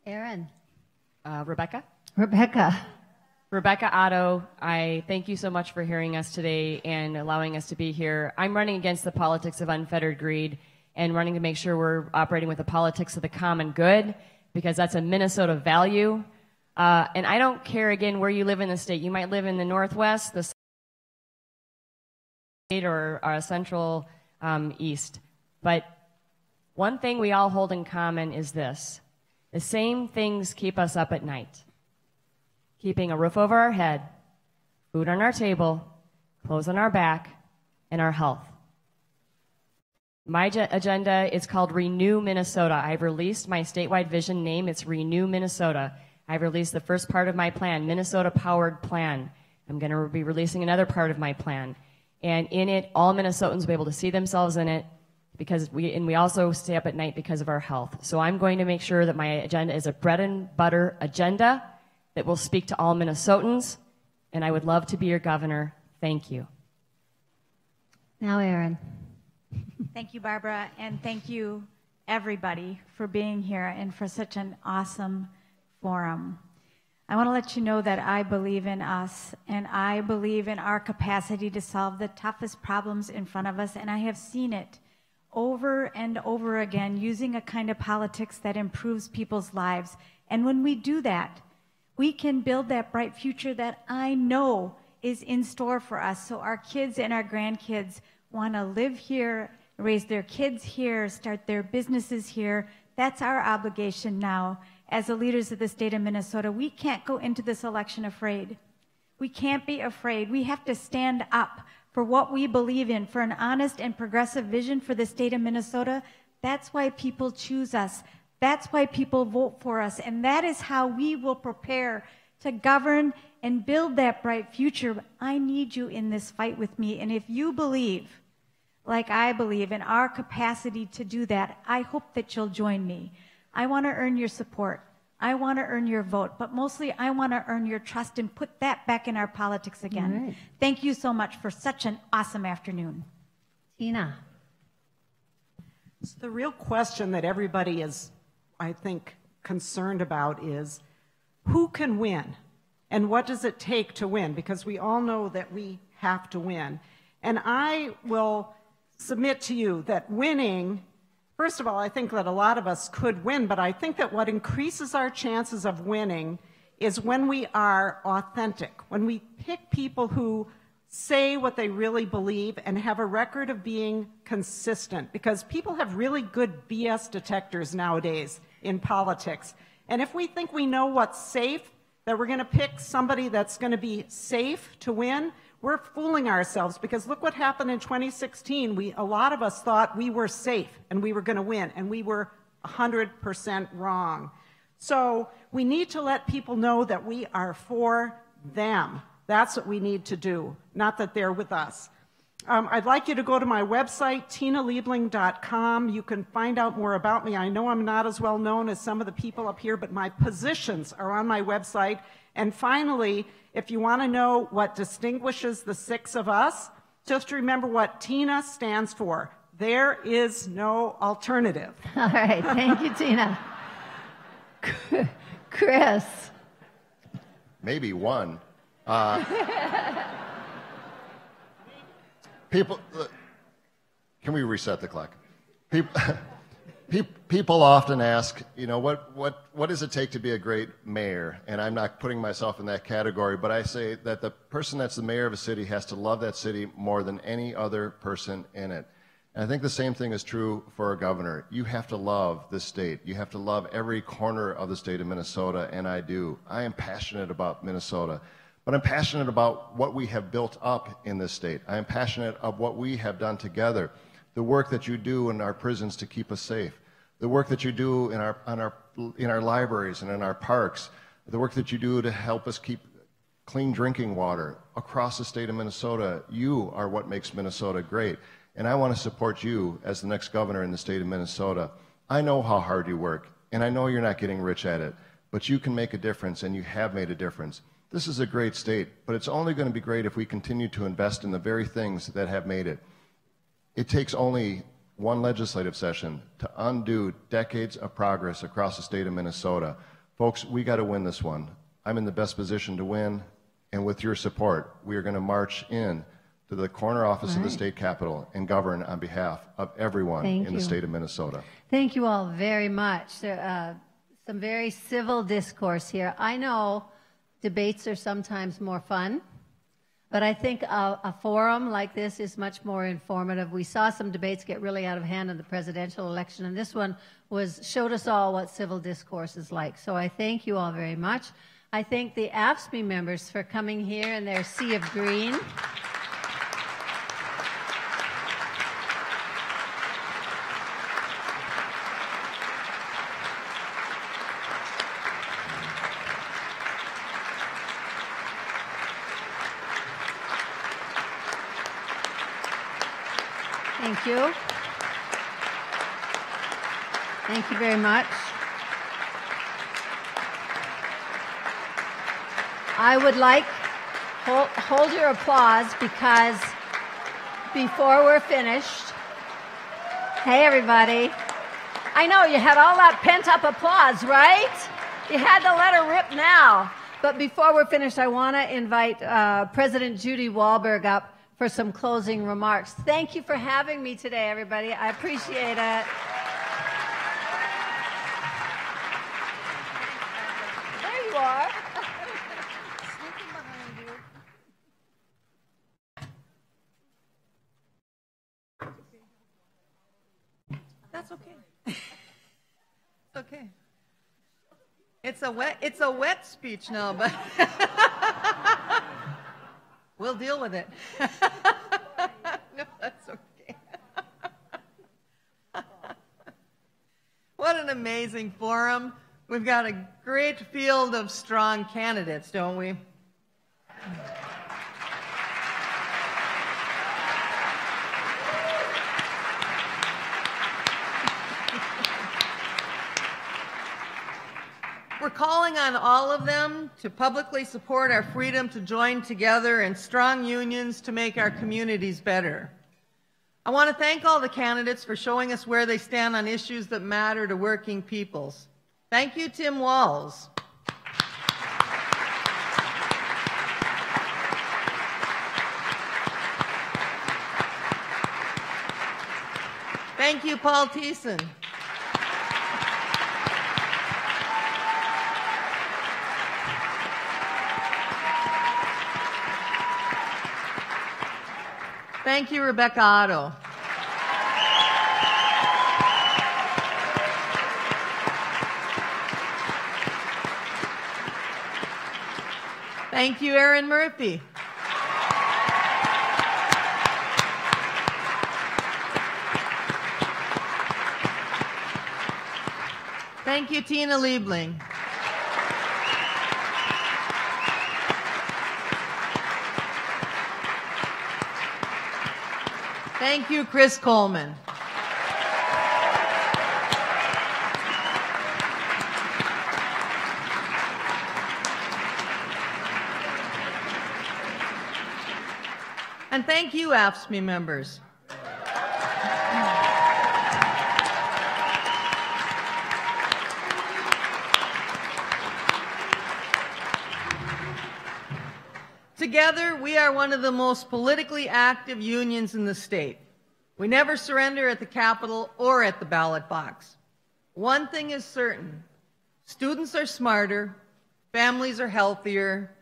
Erin. Rebecca? Rebecca Otto, I thank you so much for hearing us today and allowing us to be here. I'm running against the politics of unfettered greed and running to make sure we're operating with the politics of the common good, because that's a Minnesota value. And I don't care, again, where you live in the state. You might live in the Northwest, the state, or central east. But One thing we all hold in common is this. The same things keep us up at night. Keeping a roof over our head, food on our table, clothes on our back, and our health. My agenda is called Renew Minnesota. I've released my statewide vision name. It's Renew Minnesota. I've released the first part of my plan, Minnesota Powered Plan. I'm going to be releasing another part of my plan. And in it, all Minnesotans will be able to see themselves in it, because we also stay up at night because of our health. So I'm going to make sure that my agenda is a bread and butter agenda that will speak to all Minnesotans, and I would love to be your governor. Thank you. Now, Erin. Thank you, Barbara, and thank you, everybody, for being here and for such an awesome forum. I want to let you know that I believe in us, and I believe in our capacity to solve the toughest problems in front of us, and I have seen it over and over again using a kind of politics that improves people's lives. And when we do that, we can build that bright future that I know is in store for us. So our kids and our grandkids want to live here, raise their kids here, start their businesses here. That's our obligation now as the leaders of the state of Minnesota. We can't go into this election afraid. We can't be afraid. We have to stand up for what we believe in, for an honest and progressive vision for the state of Minnesota. That's why people choose us. That's why people vote for us. And that is how we will prepare to govern and build that bright future. I need you in this fight with me. And if you believe, like I believe, in our capacity to do that, I hope that you'll join me. I want to earn your support. I want to earn your vote, but mostly I want to earn your trust and put that back in our politics again. Right. Thank you so much for such an awesome afternoon. Tina. So the real question that everybody is, I think, concerned about is who can win and what does it take to win? Because we all know that we have to win. And I will submit to you that winning, first of all, I think that a lot of us could win, but I think that what increases our chances of winning is when we are authentic, when we pick people who say what they really believe and have a record of being consistent, because people have really good BS detectors nowadays in politics. And if we think we know what's safe, that we're going to pick somebody that's going to be safe to win, we're fooling ourselves, because look what happened in 2016. A lot of us thought we were safe and we were going to win, and we were 100% wrong. So we need to let people know that we are for them. That's what we need to do, not that they're with us. I'd like you to go to my website, tinaliebling.com. You can find out more about me. I know I'm not as well known as some of the people up here, but my positions are on my website. And finally, if you want to know what distinguishes the six of us, just remember what TINA stands for. There is no alternative. All right. Thank you, Tina. Chris. Maybe one. People, can we reset the clock? People often ask, you know, what does it take to be a great mayor? And I'm not putting myself in that category, but I say that the person that's the mayor of a city has to love that city more than any other person in it. And I think the same thing is true for a governor. You have to love this state. You have to love every corner of the state of Minnesota, and I do. I am passionate about Minnesota. But I'm passionate about what we have built up in this state. I am passionate of what we have done together. The work that you do in our prisons to keep us safe. The work that you do in our libraries and in our parks. The work that you do to help us keep clean drinking water across the state of Minnesota. You are what makes Minnesota great. And I want to support you as the next governor in the state of Minnesota. I know how hard you work, and I know you're not getting rich at it, but you can make a difference, and you have made a difference. This is a great state, but it's only going to be great if we continue to invest in the very things that have made it. It takes only one legislative session to undo decades of progress across the state of Minnesota. Folks, we got to win this one. I'm in the best position to win, and with your support, we are going to march in to the corner office of the state capitol and govern on behalf of everyone in the state of Minnesota. Thank you all very much. Some very civil discourse here. I know debates are sometimes more fun, But I think a forum like this is much more informative. We saw some debates get really out of hand in the presidential election, and this one showed us all what civil discourse is like. So I thank you all very much. I thank the AFSCME members for coming here in their sea of green. Thank you. Thank you very much. I would like, hold your applause, because before we're finished, hey everybody, I know you had all that pent up applause, right? You had to let her rip now. But before we're finished, I want to invite President Judy Wahlberg up for some closing remarks. Thank you for having me today, everybody. I appreciate it. There you are. Sneaking behind you. That's okay. It's okay. It's a wet speech now, but we'll deal with it. No, that's okay. What an amazing forum. We've got a great field of strong candidates, don't we? We're calling on all of them to publicly support our freedom to join together in strong unions to make our communities better. I want to thank all the candidates for showing us where they stand on issues that matter to working peoples. Thank you, Tim Walz. Thank you, Paul Thissen. Thank you, Rebecca Otto. Thank you, Erin Murphy. Thank you, Tina Liebling. Thank you, Chris Coleman. And thank you, AFSCME members. Together, we are one of the most politically active unions in the state. We never surrender at the Capitol or at the ballot box. One thing is certain: students are smarter, families are healthier,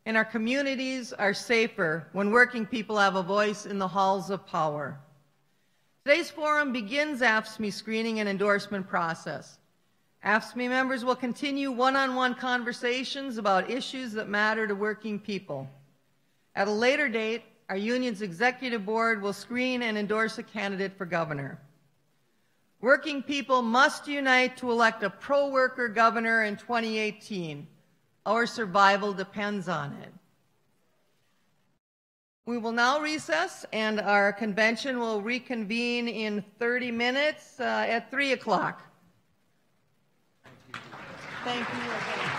and our communities are safer when working people have a voice in the halls of power. Today's forum begins AFSCME screening and endorsement process. AFSCME members will continue one-on-one conversations about issues that matter to working people. At a later date, our union's executive board will screen and endorse a candidate for governor. Working people must unite to elect a pro-worker governor in 2018. Our survival depends on it. We will now recess, and our convention will reconvene in 30 minutes at 3 o'clock. Thank you again.